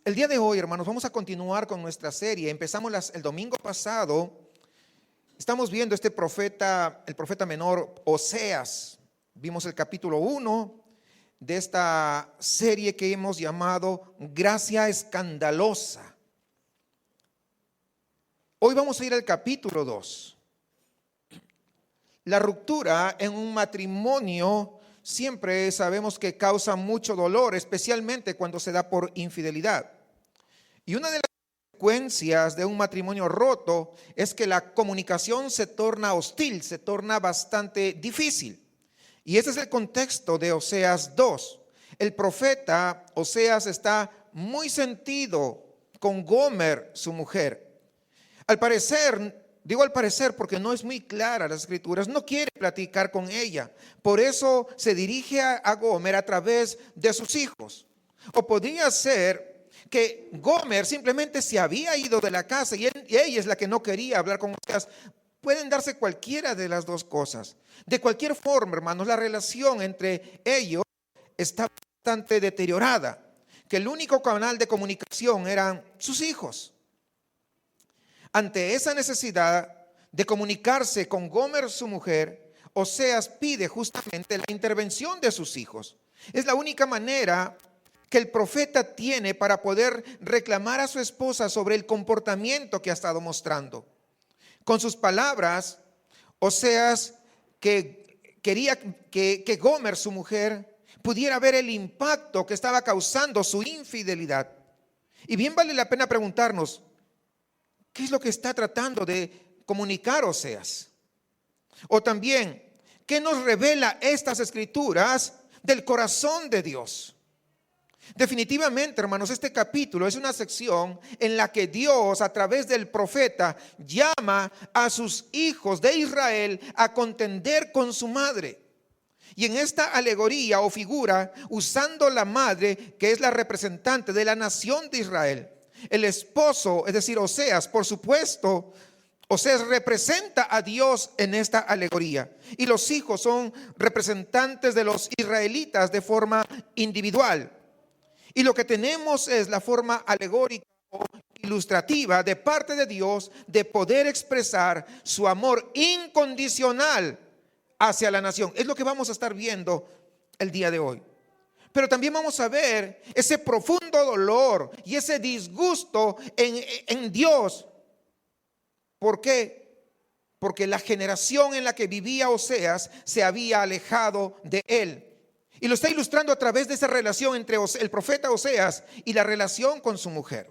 El día de hoy, hermanos, vamos a continuar con nuestra serie. Empezamos el domingo pasado. Estamos viendo el profeta menor Oseas. Vimos el capítulo 1 de esta serie que hemos llamado Gracia Escandalosa. Hoy vamos a ir al capítulo 2. La ruptura en un matrimonio siempre sabemos que causa mucho dolor, especialmente cuando se da por infidelidad. Y una de las consecuencias de un matrimonio roto es que la comunicación se torna hostil, se torna bastante difícil. Y ese es el contexto de Oseas 2. El profeta Oseas está muy sentido con Gomer, su mujer. Al parecer, digo al parecer porque no es muy clara las escrituras, no quiere platicar con ella. Por eso se dirige a Gomer a través de sus hijos. O podría ser que Gomer simplemente se había ido de la casa y ella es la que no quería hablar con Oseas. Pueden darse cualquiera de las dos cosas. De cualquier forma, hermanos, la relación entre ellos está bastante deteriorada, que el único canal de comunicación eran sus hijos. Ante esa necesidad de comunicarse con Gomer, su mujer, Oseas pide justamente la intervención de sus hijos. Es la única manera que el profeta tiene para poder reclamar a su esposa sobre el comportamiento que ha estado mostrando. Con sus palabras, Oseas que quería que Gomer, su mujer, pudiera ver el impacto que estaba causando su infidelidad. Y bien vale la pena preguntarnos, ¿qué es lo que está tratando de comunicar Oseas? O también, ¿qué nos revela estas escrituras del corazón de Dios? Definitivamente, hermanos, este capítulo es una sección en la que Dios, a través del profeta, llama a sus hijos de Israel a contender con su madre. Y en esta alegoría o figura, usando la madre, que es la representante de la nación de Israel, el esposo, es decir, Oseas, por supuesto, Oseas representa a Dios en esta alegoría. Y los hijos son representantes de los israelitas de forma individual. Y lo que tenemos es la forma alegórica o ilustrativa de parte de Dios de poder expresar su amor incondicional hacia la nación. Es lo que vamos a estar viendo el día de hoy. Pero también vamos a ver ese profundo dolor y ese disgusto en Dios. ¿Por qué? Porque la generación en la que vivía Oseas se había alejado de él. Y lo está ilustrando a través de esa relación entre el profeta Oseas y la relación con su mujer.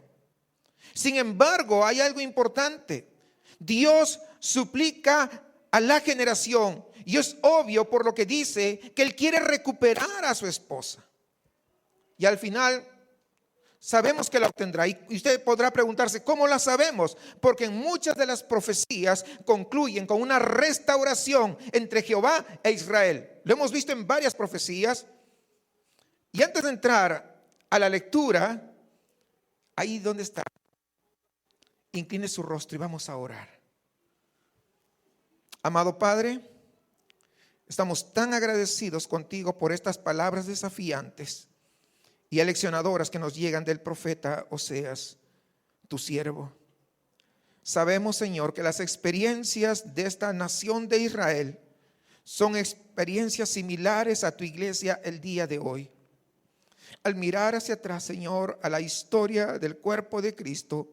Sin embargo, hay algo importante. Dios suplica a la generación, y es obvio por lo que dice que Él quiere recuperar a su esposa. Y al final sabemos que la obtendrá. Y usted podrá preguntarse, ¿cómo la sabemos? Porque en muchas de las profecías concluyen con una restauración entre Jehová e Israel. Lo hemos visto en varias profecías. Y antes de entrar a la lectura, ahí donde está, incline su rostro y vamos a orar. Amado Padre, estamos tan agradecidos contigo por estas palabras desafiantes y aleccionadoras que nos llegan del profeta Oseas, tu siervo. Sabemos, Señor, que las experiencias de esta nación de Israel son experiencias similares a tu iglesia el día de hoy. Al mirar hacia atrás, Señor, a la historia del cuerpo de Cristo,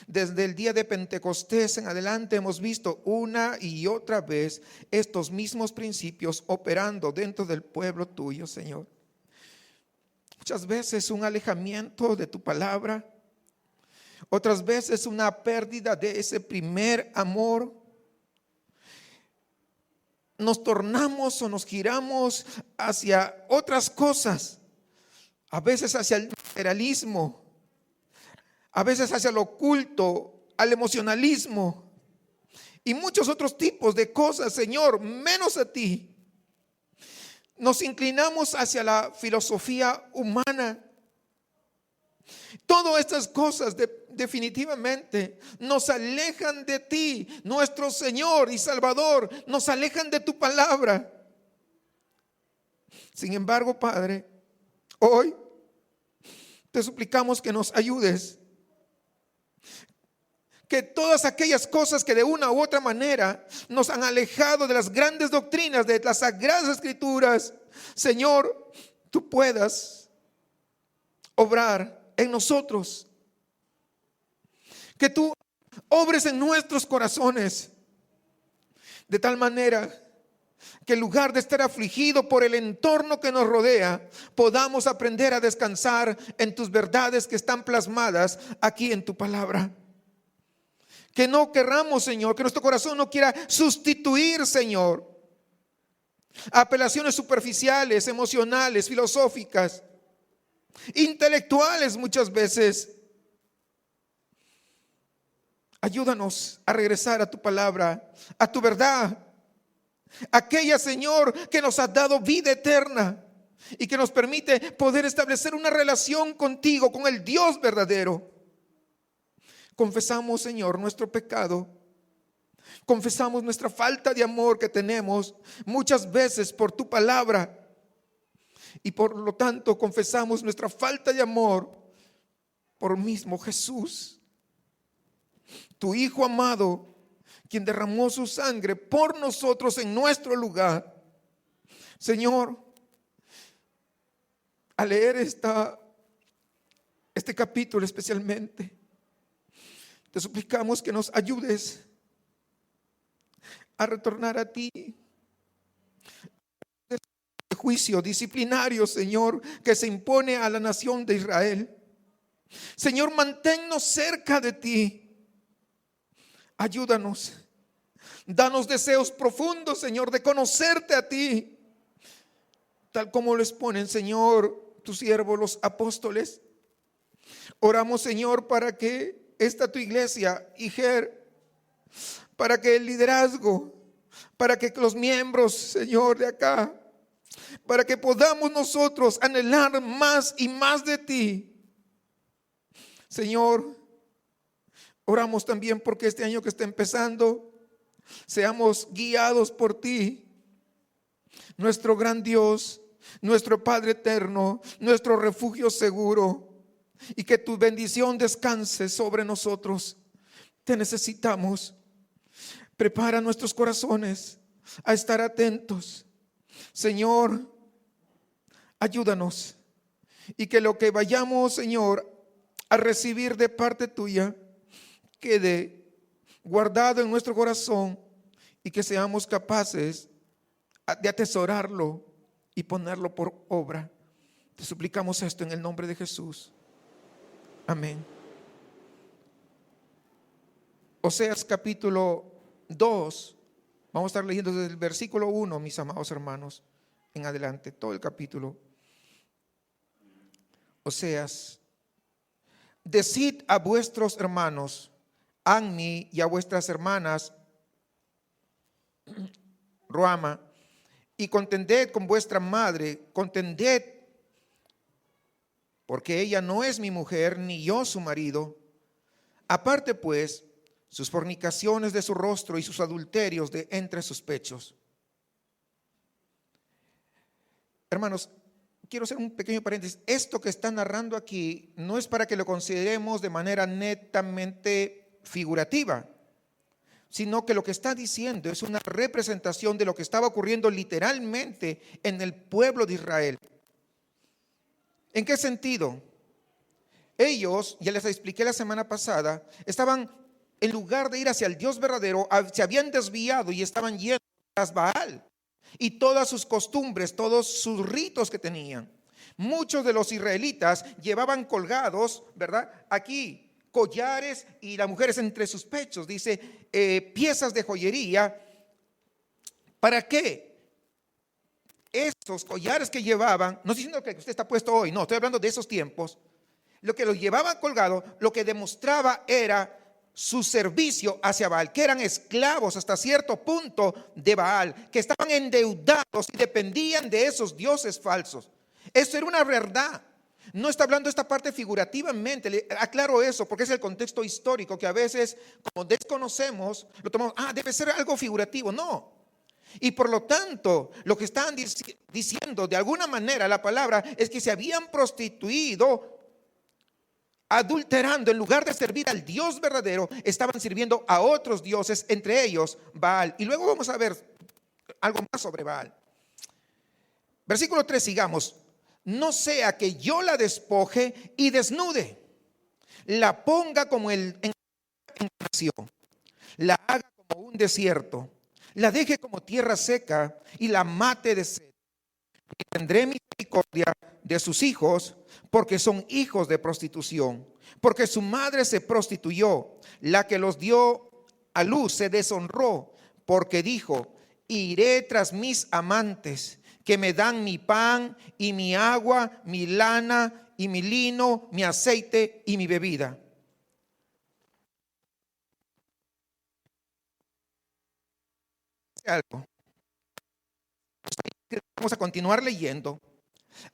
desde el día de Pentecostés en adelante hemos visto una y otra vez estos mismos principios operando dentro del pueblo tuyo, Señor. Muchas veces un alejamiento de tu palabra, otras veces una pérdida de ese primer amor. Nos tornamos o nos giramos hacia otras cosas, a veces hacia el materialismo, a veces hacia lo oculto, al emocionalismo y muchos otros tipos de cosas, Señor, menos a ti. Nos inclinamos hacia la filosofía humana. Todas estas cosas definitivamente nos alejan de ti, nuestro Señor y Salvador, nos alejan de tu palabra. Sin embargo, Padre, hoy Te suplicamos que nos ayudes. Que todas aquellas cosas que de una u otra manera nos han alejado de las grandes doctrinas de las Sagradas Escrituras, Señor, tú puedas obrar en nosotros. Que tú obres en nuestros corazones de tal manera que en lugar de estar afligido por el entorno que nos rodea, podamos aprender a descansar en tus verdades que están plasmadas aquí en tu palabra. Que no querramos, Señor, que nuestro corazón no quiera sustituir, Señor, apelaciones superficiales, emocionales, filosóficas, intelectuales muchas veces. Ayúdanos a regresar a tu palabra, a tu verdad, aquella, Señor, que nos ha dado vida eterna y que nos permite poder establecer una relación contigo, con el Dios verdadero. Confesamos, Señor, nuestro pecado. Confesamos nuestra falta de amor que tenemos muchas veces por tu palabra. Y por lo tanto confesamos nuestra falta de amor por mismo Jesús, tu Hijo amado, quien derramó su sangre por nosotros en nuestro lugar. Señor, al leer este capítulo especialmente, te suplicamos que nos ayudes a retornar a ti. El juicio disciplinario, Señor, que se impone a la nación de Israel. Señor, manténnos cerca de ti. Ayúdanos. Danos deseos profundos, Señor, de conocerte a ti, tal como lo exponen, Señor, tus siervos, los apóstoles. Oramos, Señor, para que esta tu iglesia, IGER, para que el liderazgo, para que los miembros, Señor, de acá, para que podamos nosotros anhelar más y más de ti. Señor, oramos también porque este año que está empezando, seamos guiados por ti, nuestro gran Dios, nuestro Padre eterno, nuestro refugio seguro. Y que tu bendición descanse sobre nosotros. Te necesitamos. Prepara nuestros corazones a estar atentos. Señor, ayúdanos. Y que lo que vayamos, Señor, a recibir de parte tuya, quede guardado en nuestro corazón. Y que seamos capaces de atesorarlo y ponerlo por obra. Te suplicamos esto en el nombre de Jesús. Amén. Oseas capítulo 2. Vamos a estar leyendo desde el versículo 1, mis amados hermanos, en adelante, todo el capítulo. Oseas: decid a vuestros hermanos Anmi y a vuestras hermanas Ruama, y contended con vuestra madre, contended, porque ella no es mi mujer, ni yo su marido. Aparte pues sus fornicaciones de su rostro y sus adulterios de entre sus pechos. Hermanos, quiero hacer un pequeño paréntesis. Esto que está narrando aquí no es para que lo consideremos de manera netamente figurativa, sino que lo que está diciendo es una representación de lo que estaba ocurriendo literalmente en el pueblo de Israel. ¿En qué sentido? Ellos, ya les expliqué la semana pasada, estaban, en lugar de ir hacia el Dios verdadero, se habían desviado y estaban yendo tras Baal y todas sus costumbres, todos sus ritos que tenían. Muchos de los israelitas llevaban colgados, ¿verdad? Aquí collares y las mujeres entre sus pechos, dice, piezas de joyería. ¿Para qué? Esos collares que llevaban, no estoy diciendo que usted está puesto hoy, no, estoy hablando de esos tiempos. Lo que los llevaban colgado, lo que demostraba era su servicio hacia Baal, que eran esclavos hasta cierto punto de Baal, que estaban endeudados y dependían de esos dioses falsos. Eso era una verdad. No está hablando esta parte figurativamente, le aclaro eso porque es el contexto histórico que a veces, como desconocemos, lo tomamos, debe ser algo figurativo. No. Y por lo tanto, lo que estaban diciendo de alguna manera la palabra es que se habían prostituido adulterando, en lugar de servir al Dios verdadero, estaban sirviendo a otros dioses, entre ellos Baal. Y luego vamos a ver algo más sobre Baal. Versículo 3, sigamos. No sea que yo la despoje y desnude, la ponga como en nació, la haga como un desierto, la deje como tierra seca y la mate de sed. Y tendré misericordia de sus hijos, porque son hijos de prostitución, porque su madre se prostituyó, la que los dio a luz se deshonró, porque dijo: iré tras mis amantes, que me dan mi pan y mi agua, mi lana y mi lino, mi aceite y mi bebida. Algo. Vamos a continuar leyendo.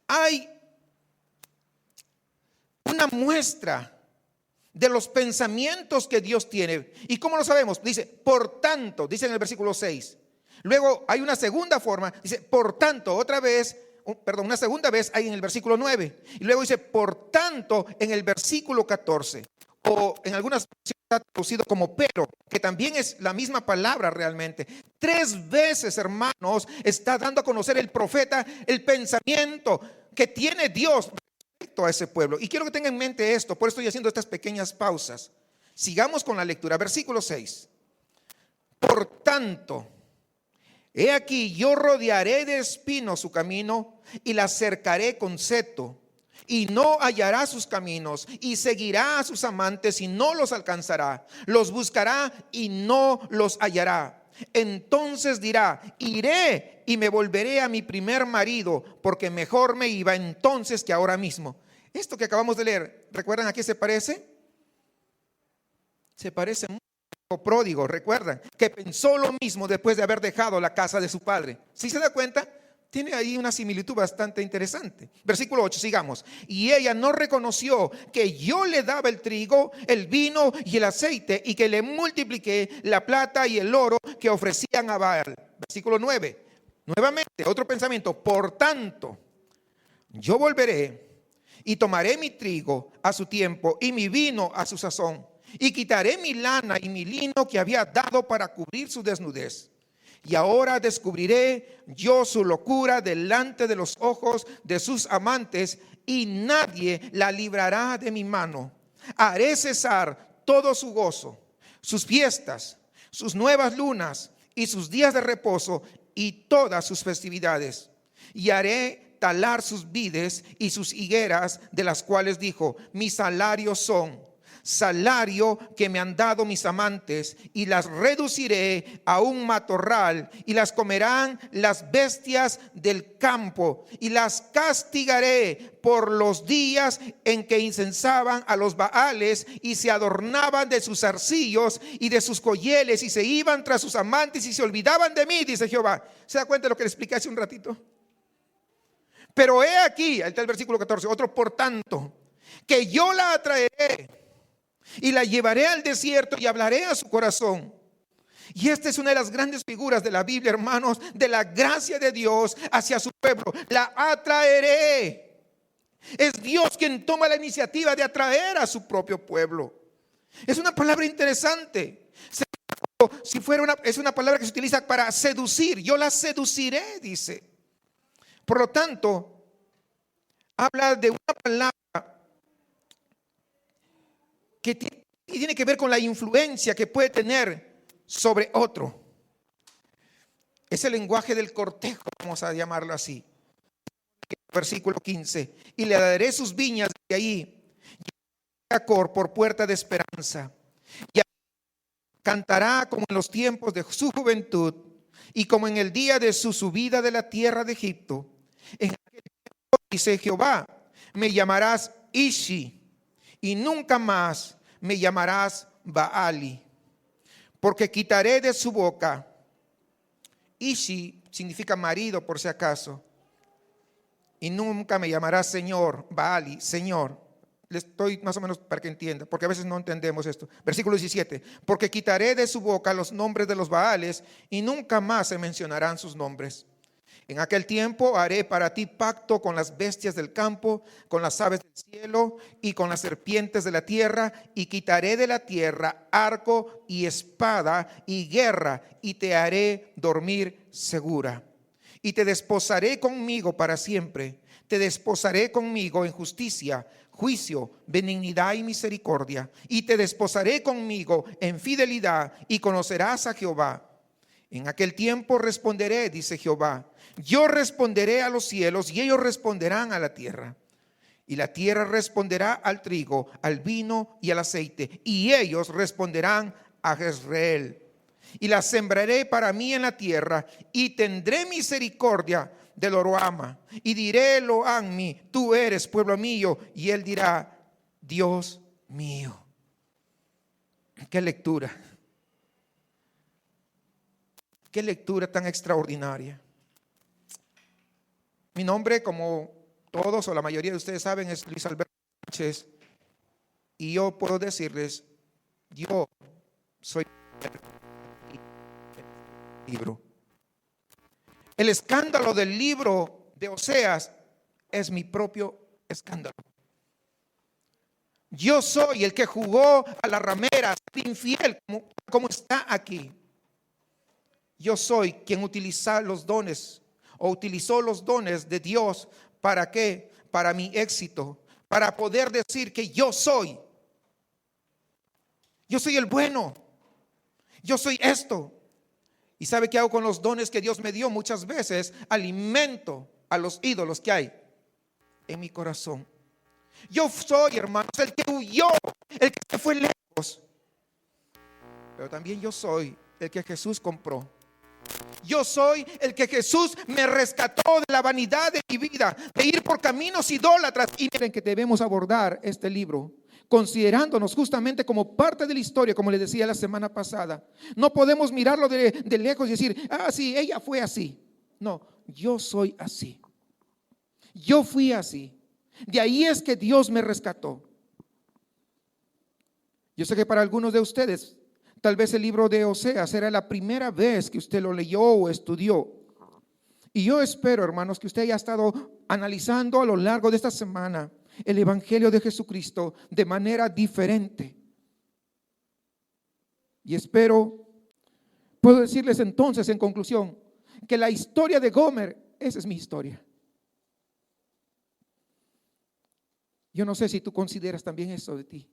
Hay una muestra de los pensamientos que Dios tiene. ¿Y cómo lo sabemos? Dice, por tanto, dice en el versículo 6. Luego hay una segunda forma, dice, por tanto, otra vez, una segunda vez hay en el versículo 9. Y luego dice, por tanto, en el versículo 14. O en algunas está traducido como pero, que también es la misma palabra realmente. 3 veces, hermanos, está dando a conocer el profeta el pensamiento que tiene Dios respecto a ese pueblo. Y quiero que tengan en mente esto, por eso estoy haciendo estas pequeñas pausas. Sigamos con la lectura, versículo 6. Por tanto, he aquí, yo rodearé de espinos su camino y la cercaré con seto, y no hallará sus caminos, y seguirá a sus amantes y no los alcanzará, los buscará y no los hallará. Entonces dirá: iré y me volveré a mi primer marido, porque mejor me iba entonces que ahora mismo. Esto que acabamos de leer, ¿recuerdan a qué se parece? Se parece mucho al pródigo, ¿recuerdan? Que pensó lo mismo después de haber dejado la casa de su padre. ¿Sí se da cuenta? Tiene ahí una similitud bastante interesante. Versículo 8, sigamos. Y ella no reconoció que yo le daba el trigo, el vino y el aceite, y que le multipliqué la plata y el oro que ofrecían a Baal. Versículo 9. Nuevamente, otro pensamiento. Por tanto, yo volveré y tomaré mi trigo a su tiempo y mi vino a su sazón, y quitaré mi lana y mi lino que había dado para cubrir su desnudez. Y ahora descubriré yo su locura delante de los ojos de sus amantes, y nadie la librará de mi mano. Haré cesar todo su gozo, sus fiestas, sus nuevas lunas y sus días de reposo y todas sus festividades. Y haré talar sus vides y sus higueras, de las cuales dijo: mis salarios son salario que me han dado mis amantes, y las reduciré a un matorral, y las comerán las bestias del campo, y las castigaré por los días en que incensaban a los Baales y se adornaban de sus zarcillos y de sus colleles, y se iban tras sus amantes y se olvidaban de mí, dice Jehová. ¿Se da cuenta de lo que le expliqué hace un ratito? Pero he aquí, ahí está el versículo 14, otro: por tanto, que yo la atraeré y la llevaré al desierto y hablaré a su corazón. Y esta es una de las grandes figuras de la Biblia, hermanos, de la gracia de Dios hacia su pueblo. La atraeré. Es Dios quien toma la iniciativa de atraer a su propio pueblo. Es una palabra interesante. Si fuera es una palabra que se utiliza para seducir. Yo la seduciré, dice. Por lo tanto, habla de una palabra que tiene que ver con la influencia que puede tener sobre otro. Es el lenguaje del cortejo, vamos a llamarlo así. Versículo 15. Y le daré sus viñas de ahí, Jacob por puerta de esperanza. Y cantará como en los tiempos de su juventud y como en el día de su subida de la tierra de Egipto. En aquel tiempo, dice Jehová, me llamarás Ishi, y nunca más me llamarás Baali, porque quitaré de su boca. Ishi significa marido, por si acaso. Y nunca me llamarás Señor, Baali, Señor. Le estoy más o menos para que entienda, porque a veces no entendemos esto. Versículo 17. Porque quitaré de su boca los nombres de los Baales, y nunca más se mencionarán sus nombres. En aquel tiempo haré para ti pacto con las bestias del campo, con las aves del cielo y con las serpientes de la tierra, y quitaré de la tierra arco y espada y guerra, y te haré dormir segura. Y te desposaré conmigo para siempre, te desposaré conmigo en justicia, juicio, benignidad y misericordia, y te desposaré conmigo en fidelidad, y conocerás a Jehová. En aquel tiempo responderé, dice Jehová, yo responderé a los cielos y ellos responderán a la tierra. Y la tierra responderá al trigo, al vino y al aceite, y ellos responderán a Jezreel. Y la sembraré para mí en la tierra, y tendré misericordia de Lo-ruhama, y diré Lo-ammi, tú eres pueblo mío, y él dirá, Dios mío. Qué lectura. Qué lectura tan extraordinaria. Mi nombre, como todos o la mayoría de ustedes saben, es Luis Alberto Sánchez. Y yo puedo decirles, yo soy el libro. El escándalo del libro de Oseas es mi propio escándalo. Yo soy el que jugó a la ramera, infiel, como está aquí. Yo soy quien utiliza los dones o utilizó los dones de Dios. ¿Para qué? Para mi éxito, para poder decir que yo soy el bueno, yo soy esto. ¿Y sabe qué hago con los dones que Dios me dio? Muchas veces alimento a los ídolos que hay en mi corazón. Yo soy, hermanos, el que huyó, el que se fue lejos, pero también yo soy el que Jesús compró. Yo soy el que Jesús me rescató de la vanidad de mi vida, de ir por caminos idólatras. Y miren que debemos abordar este libro considerándonos justamente como parte de la historia, como les decía la semana pasada. No podemos mirarlo de lejos y decir, sí, ella fue así. No, yo soy así. Yo fui así. De ahí es que Dios me rescató. Yo sé que para algunos de ustedes tal vez el libro de Oseas era la primera vez que usted lo leyó o estudió. Y yo espero, hermanos, que usted haya estado analizando a lo largo de esta semana el Evangelio de Jesucristo de manera diferente. Y espero, puedo decirles entonces en conclusión, que la historia de Gomer, esa es mi historia. Yo no sé si tú consideras también eso de ti,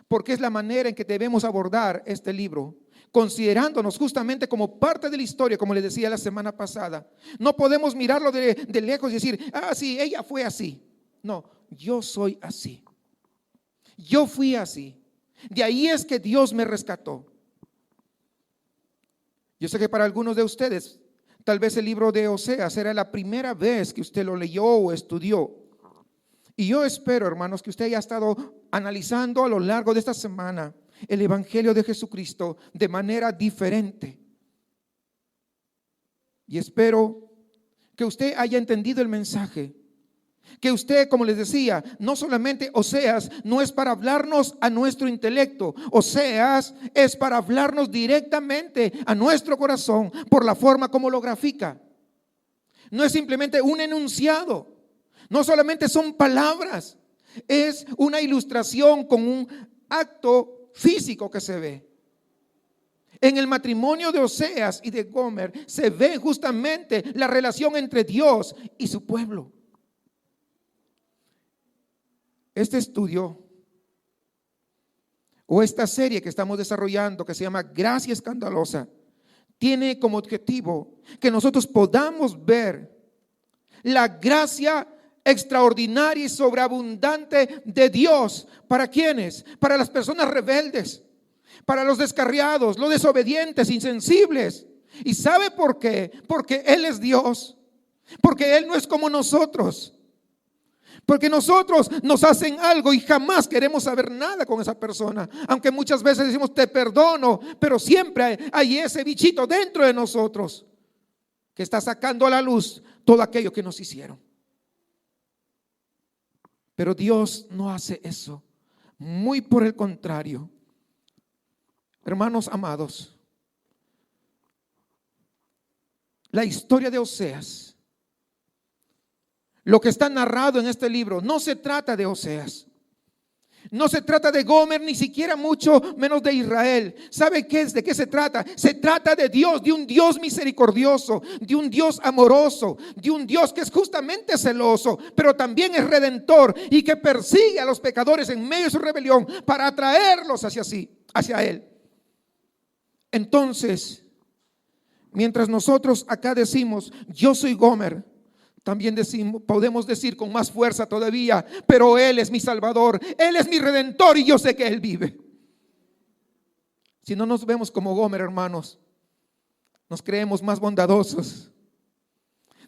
porque es la manera en que debemos abordar este libro, considerándonos justamente como parte de la historia, como les decía la semana pasada. No podemos mirarlo de lejos y decir, sí, ella fue así. No, yo soy así. Yo fui así. De ahí es que Dios me rescató. Yo sé que para algunos de ustedes, tal vez el libro de Oseas era la primera vez que usted lo leyó o estudió. Y yo espero, hermanos, que usted haya estado analizando a lo largo de esta semana el Evangelio de Jesucristo de manera diferente. Y espero que usted haya entendido el mensaje. Que usted, como les decía, no solamente Oseas no es para hablarnos a nuestro intelecto. Oseas es para hablarnos directamente a nuestro corazón por la forma como lo grafica. No es simplemente un enunciado. No solamente son palabras, es una ilustración con un acto físico que se ve. En el matrimonio de Oseas y de Gomer se ve justamente la relación entre Dios y su pueblo. Este estudio o esta serie que estamos desarrollando, que se llama Gracia Escandalosa, tiene como objetivo que nosotros podamos ver la gracia extraordinaria y sobreabundante de Dios. ¿Para quiénes? Para las personas rebeldes, para los descarriados, los desobedientes, insensibles. ¿Y sabe por qué? Porque Él es Dios, porque Él no es como nosotros. Porque nosotros nos hacen algo y jamás queremos saber nada con esa persona. Aunque muchas veces decimos te perdono, pero siempre hay ese bichito dentro de nosotros que está sacando a la luz todo aquello que nos hicieron. Pero Dios no hace eso. Muy por el contrario. Hermanos amados, la historia de Oseas, lo que está narrado en este libro, no se trata de Oseas. No se trata de Gomer, ni siquiera mucho menos de Israel. ¿Sabe qué es? ¿De qué se trata? Se trata de Dios, de un Dios misericordioso, de un Dios amoroso, de un Dios que es justamente celoso, pero también es redentor y que persigue a los pecadores en medio de su rebelión para atraerlos hacia Él. Entonces, mientras nosotros acá decimos, yo soy Gomer, también podemos decir con más fuerza todavía, pero Él es mi Salvador, Él es mi Redentor y yo sé que Él vive. Si no nos vemos como Gomer, hermanos, nos creemos más bondadosos,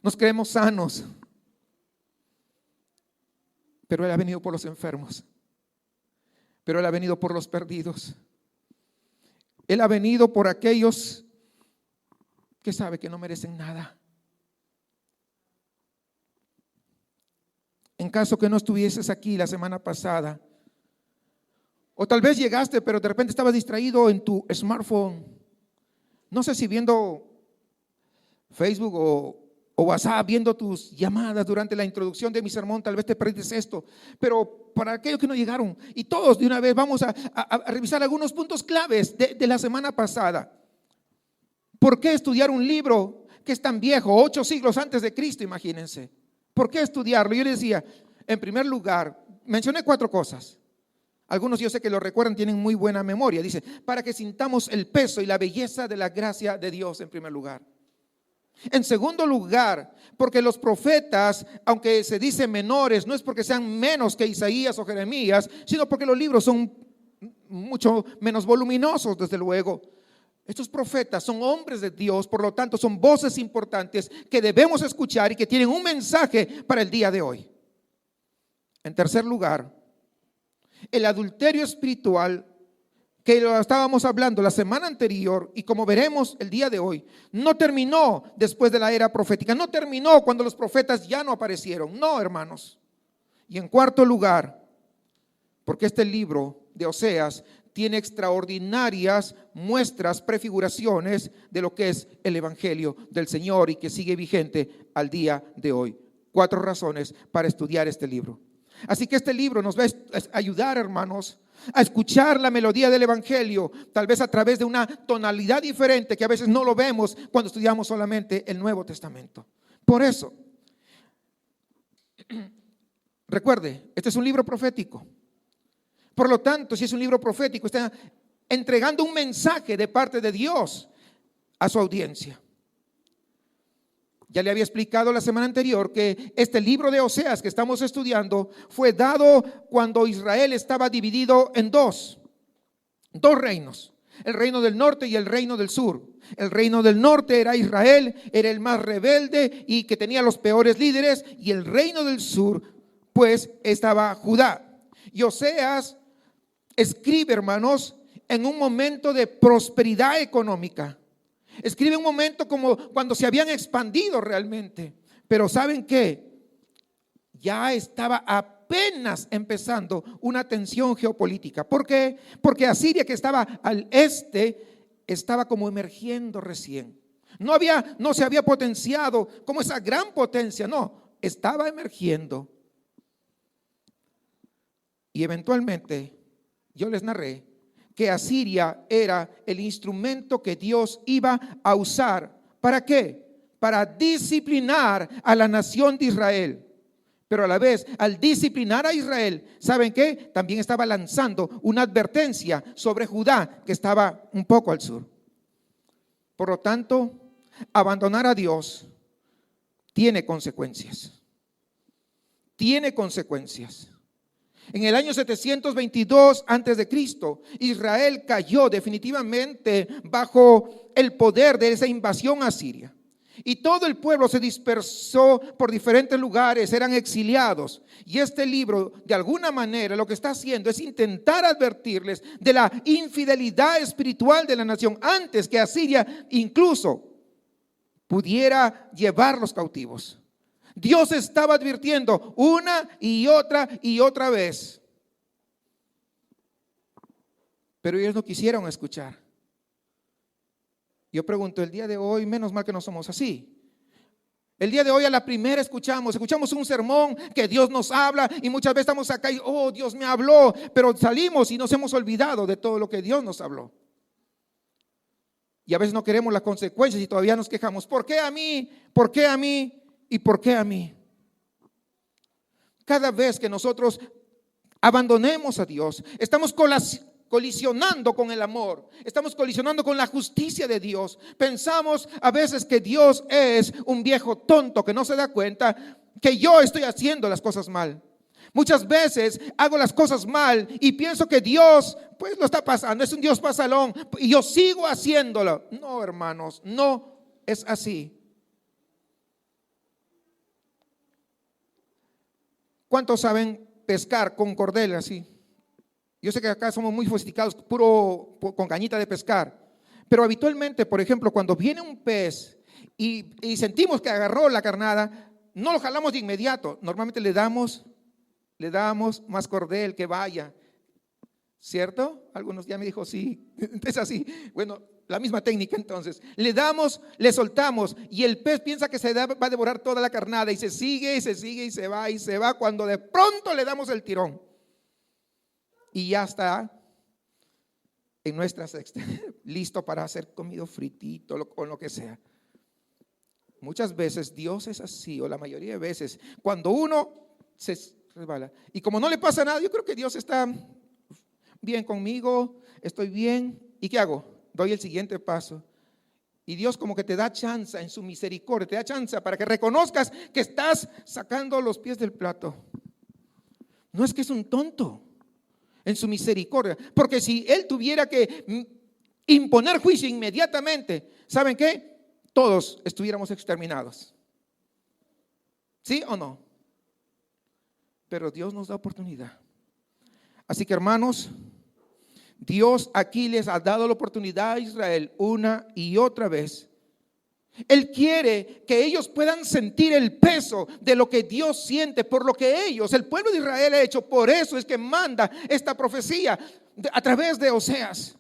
nos creemos sanos, pero Él ha venido por los enfermos, pero Él ha venido por los perdidos, Él ha venido por aquellos que sabe que no merecen nada. En caso que no estuvieses aquí la semana pasada, o tal vez llegaste pero de repente estabas distraído en tu smartphone, no sé si viendo Facebook o WhatsApp, viendo tus llamadas durante la introducción de mi sermón, tal vez te perdiste esto, pero para aquellos que no llegaron, y todos de una vez vamos a revisar algunos puntos claves de la semana pasada. ¿Por qué estudiar un libro que es tan viejo, 8 siglos antes de Cristo? Imagínense. ¿Por qué estudiarlo? Yo les decía, en primer lugar, mencioné 4 cosas. Algunos yo sé que lo recuerdan, tienen muy buena memoria. Dice, para que sintamos el peso y la belleza de la gracia de Dios en primer lugar. En segundo lugar, porque los profetas, aunque se dice menores, no es porque sean menos que Isaías o Jeremías, sino porque los libros son mucho menos voluminosos, desde luego. Estos profetas son hombres de Dios, por lo tanto son voces importantes que debemos escuchar y que tienen un mensaje para el día de hoy. En tercer lugar, el adulterio espiritual, que lo estábamos hablando la semana anterior y como veremos el día de hoy, no terminó después de la era profética, no terminó cuando los profetas ya no aparecieron, no, hermanos. Y en cuarto lugar, porque este libro de Oseas tiene extraordinarias muestras, prefiguraciones de lo que es el Evangelio del Señor y que sigue vigente al día de hoy. 4 razones para estudiar este libro. Así que este libro nos va a ayudar, hermanos, a escuchar la melodía del Evangelio, tal vez a través de una tonalidad diferente que a veces no lo vemos cuando estudiamos solamente el Nuevo Testamento. Por eso, recuerde, este es un libro profético. Por lo tanto, si es un libro profético, está entregando un mensaje de parte de Dios a su audiencia. Ya le había explicado la semana anterior que este libro de Oseas que estamos estudiando fue dado cuando Israel estaba dividido en dos reinos, el reino del norte y el reino del sur. El reino del norte era Israel, era el más rebelde y que tenía los peores líderes, y el reino del sur pues estaba Judá. Y Oseas escribe, hermanos, en un momento de prosperidad económica. Escribe un momento como cuando se habían expandido realmente. Pero ¿saben qué? Ya estaba apenas empezando una tensión geopolítica. ¿Por qué? Porque Asiria, que estaba al este, estaba como emergiendo recién. No se había potenciado como esa gran potencia, no, estaba emergiendo. Y eventualmente yo les narré que Asiria era el instrumento que Dios iba a usar. ¿Para qué? Para disciplinar a la nación de Israel. Pero a la vez, al disciplinar a Israel, ¿saben qué? También estaba lanzando una advertencia sobre Judá, que estaba un poco al sur. Por lo tanto, abandonar a Dios tiene consecuencias. Tiene consecuencias. En el año 722 antes de Cristo, Israel cayó definitivamente bajo el poder de esa invasión asiria. Y todo el pueblo se dispersó por diferentes lugares, eran exiliados. Y este libro, de alguna manera, lo que está haciendo es intentar advertirles de la infidelidad espiritual de la nación antes que Asiria incluso pudiera llevarlos cautivos. Dios estaba advirtiendo una y otra vez. Pero ellos no quisieron escuchar. Yo pregunto, el día de hoy, menos mal que no somos así. El día de hoy a la primera escuchamos un sermón que Dios nos habla y muchas veces estamos acá y, oh, Dios me habló, pero salimos y nos hemos olvidado de todo lo que Dios nos habló. Y a veces no queremos las consecuencias y todavía nos quejamos. ¿Por qué a mí? ¿Por qué a mí? ¿Y por qué a mí? Cada vez que nosotros abandonemos a Dios, estamos colisionando con el amor, estamos colisionando con la justicia de Dios. Pensamos a veces que Dios es un viejo tonto que no se da cuenta que yo estoy haciendo las cosas mal. Muchas veces hago las cosas mal y pienso que Dios pues lo está pasando, es un Dios pasalón y yo sigo haciéndolo. No, hermanos, no es así. ¿Cuántos saben pescar con cordel así? Yo sé que acá somos muy sofisticados, puro con cañita de pescar. Pero habitualmente, por ejemplo, cuando viene un pez y sentimos que agarró la carnada, no lo jalamos de inmediato. Normalmente le damos más cordel, que vaya. ¿Cierto? Algunos ya me dijo sí, es así. Bueno, la misma técnica entonces. Le damos, le soltamos y el pez piensa que va a devorar toda la carnada y se sigue y se sigue y se va cuando de pronto le damos el tirón. Y ya está en nuestra sexta, listo para ser comido fritito o lo que sea. Muchas veces Dios es así, o la mayoría de veces, cuando uno se resbala. Y como no le pasa nada, yo creo que Dios está bien conmigo, estoy bien. ¿Y qué hago? Doy el siguiente paso. Y Dios como que te da chance en su misericordia, te da chance para que reconozcas que estás sacando los pies del plato. No es que es un tonto. En su misericordia, porque si Él tuviera que imponer juicio inmediatamente, ¿saben qué? Todos estuviéramos exterminados. ¿Sí o no? Pero Dios nos da oportunidad. Así que, hermanos, Dios aquí les ha dado la oportunidad a Israel una y otra vez. Él quiere que ellos puedan sentir el peso de lo que Dios siente por lo que ellos, el pueblo de Israel, ha hecho. Por eso es que manda esta profecía a través de Oseas.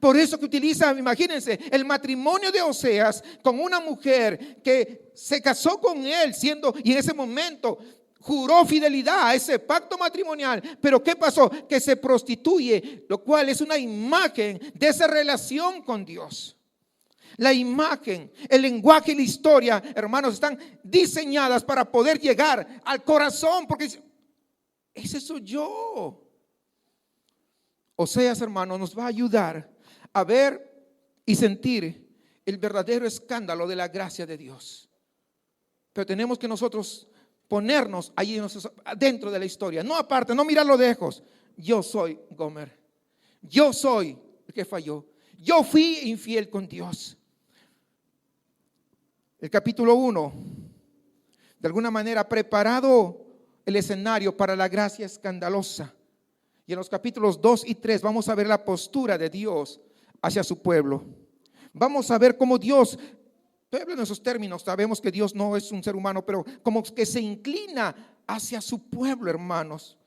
Por eso que utiliza, imagínense, el matrimonio de Oseas con una mujer que se casó con él y en ese momento juró fidelidad a ese pacto matrimonial. Pero ¿qué pasó? Que se prostituye, lo cual es una imagen de esa relación con Dios. La imagen, el lenguaje y la historia, hermanos, están diseñadas para poder llegar al corazón, porque ese soy yo. Oseas, hermanos, nos va a ayudar a ver y sentir el verdadero escándalo de la gracia de Dios. Pero tenemos que nosotros ponernos allí dentro de la historia, no aparte, no mirarlo de lejos. Yo soy Gomer, yo soy el que falló, yo fui infiel con Dios. El capítulo 1, de alguna manera, ha preparado el escenario para la gracia escandalosa. Y en los capítulos 2 y 3 vamos a ver la postura de Dios hacia su pueblo. Vamos a ver cómo Dios, estoy hablando en esos términos, sabemos que Dios no es un ser humano, pero como que se inclina hacia su pueblo, hermanos,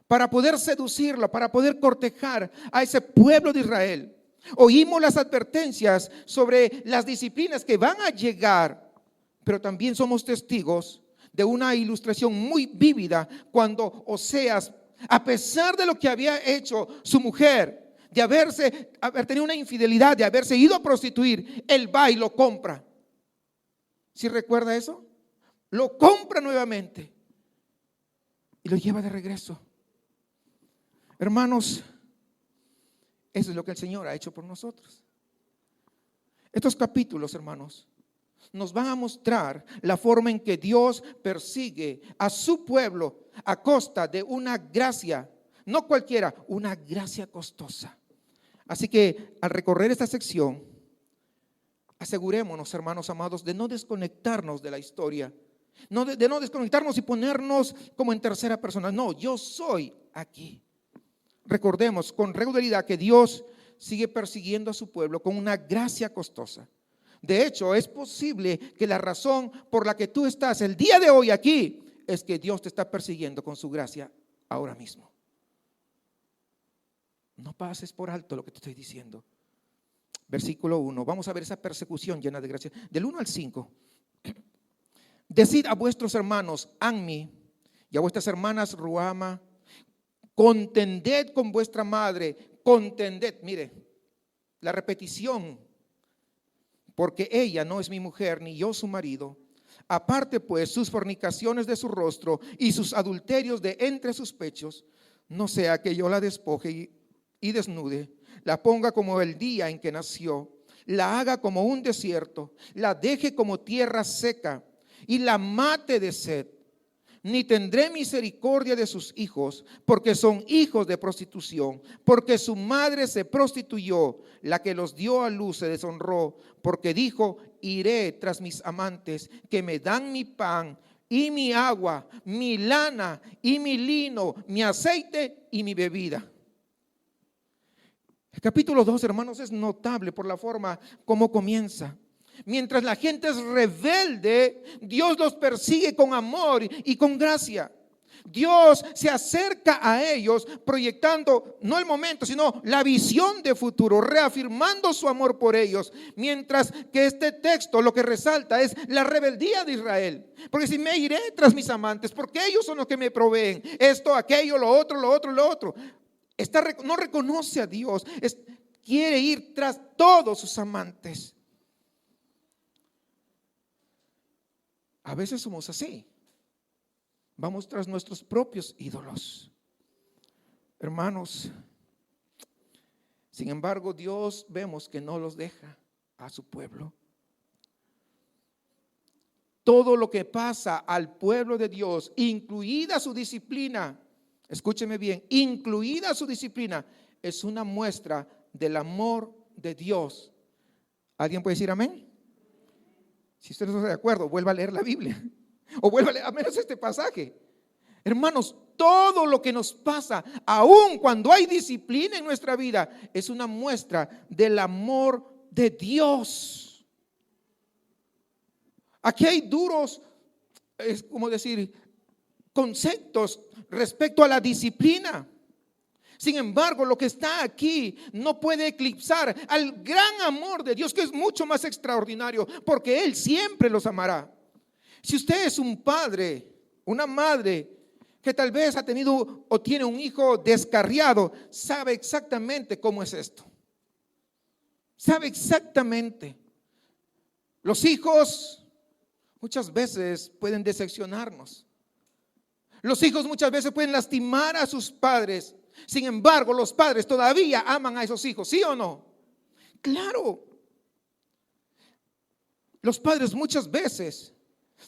para poder seducirlo, para poder cortejar a ese pueblo de Israel. Oímos las advertencias sobre las disciplinas que van a llegar, pero también somos testigos de una ilustración muy vívida cuando Oseas, a pesar de lo que había hecho su mujer, de haber tenido una infidelidad, de haberse ido a prostituir, él va y lo compra. ¿Sí recuerda eso? Lo compra nuevamente y lo lleva de regreso. Hermanos, eso es lo que el Señor ha hecho por nosotros. Estos capítulos, hermanos, nos van a mostrar la forma en que Dios persigue a su pueblo a costa de una gracia, no cualquiera, una gracia costosa. Así que al recorrer esta sección, asegurémonos, hermanos amados, de no desconectarnos de la historia, de no desconectarnos y ponernos como en tercera persona. No, yo soy aquí. Recordemos con regularidad que Dios sigue persiguiendo a su pueblo con una gracia costosa. De hecho, es posible que la razón por la que tú estás el día de hoy aquí es que Dios te está persiguiendo con su gracia ahora mismo. No pases por alto lo que te estoy diciendo. Versículo 1. Vamos a ver esa persecución llena de gracia. Del 1 al 5. Decid a vuestros hermanos Anmi y a vuestras hermanas Ruama, contended con vuestra madre, contended. Mire, la repetición, porque ella no es mi mujer, ni yo su marido. Aparte pues sus fornicaciones de su rostro y sus adulterios de entre sus pechos, no sea que yo la despoje y desnude, la ponga como el día en que nació, la haga como un desierto, la deje como tierra seca y la mate de sed. Ni tendré misericordia de sus hijos, porque son hijos de prostitución, porque su madre se prostituyó, la que los dio a luz se deshonró, porque dijo: iré tras mis amantes, que me dan mi pan y mi agua, mi lana y mi lino, mi aceite y mi bebida. El capítulo 2, hermanos, es notable por la forma como comienza. Mientras la gente es rebelde, Dios los persigue con amor y con gracia. Dios se acerca a ellos proyectando no el momento, sino la visión de futuro, reafirmando su amor por ellos. Mientras que este texto lo que resalta es la rebeldía de Israel. Porque si me iré tras mis amantes, porque ellos son los que me proveen esto, aquello, lo otro. No reconoce a Dios, quiere ir tras todos sus amantes. A veces somos así. Vamos tras nuestros propios ídolos. Hermanos, sin embargo, Dios vemos que no los deja a su pueblo. Todo lo que pasa al pueblo de Dios, incluida su disciplina, escúcheme bien, incluida su disciplina, es una muestra del amor de Dios. ¿Alguien puede decir amén? Si usted no está de acuerdo, vuelva a leer la Biblia. O vuelva a leer, a menos este pasaje. Hermanos, todo lo que nos pasa, aun cuando hay disciplina en nuestra vida, es una muestra del amor de Dios. Aquí hay duros, es como decir, conceptos respecto a la disciplina. Sin embargo, lo que está aquí no puede eclipsar al gran amor de Dios, que es mucho más extraordinario, porque Él siempre los amará. Si usted es un padre, una madre que tal vez ha tenido o tiene un hijo descarriado, sabe exactamente cómo es esto. Sabe exactamente. Los hijos muchas veces pueden decepcionarnos. Los hijos muchas veces pueden lastimar a sus padres. Sin embargo, los padres todavía aman a esos hijos, ¿sí o no? Claro. Los padres muchas veces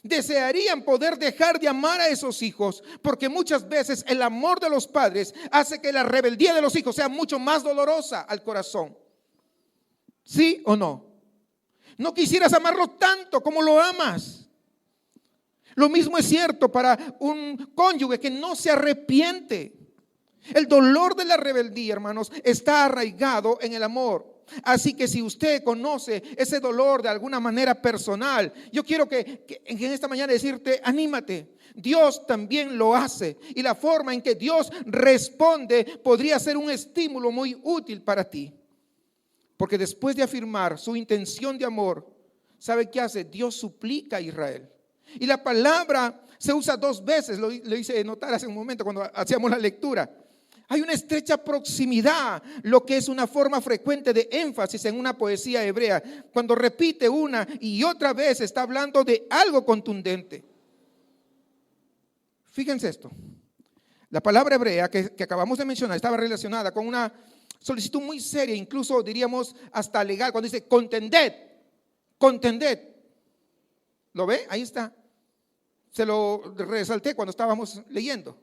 desearían poder dejar de amar a esos hijos, porque muchas veces el amor de los padres hace que la rebeldía de los hijos sea mucho más dolorosa al corazón. ¿Sí o no? No quisieras amarlo tanto como lo amas. Lo mismo es cierto para un cónyuge que no se arrepiente. El dolor de la rebeldía, hermanos, está arraigado en el amor. Así que si usted conoce ese dolor de alguna manera personal, yo quiero que en esta mañana decirte: anímate. Dios también lo hace, y la forma en que Dios responde podría ser un estímulo muy útil para ti. Porque después de afirmar su intención de amor, ¿sabe qué hace? Dios suplica a Israel. Y la palabra se usa 2 veces, lo hice notar hace un momento cuando hacíamos la lectura. Hay una estrecha proximidad, lo que es una forma frecuente de énfasis en una poesía hebrea. Cuando repite una y otra vez, está hablando de algo contundente. Fíjense esto. La palabra hebrea que acabamos de mencionar estaba relacionada con una solicitud muy seria, incluso diríamos hasta legal, cuando dice contended. ¿Lo ve? Ahí está. Se lo resalté cuando estábamos leyendo.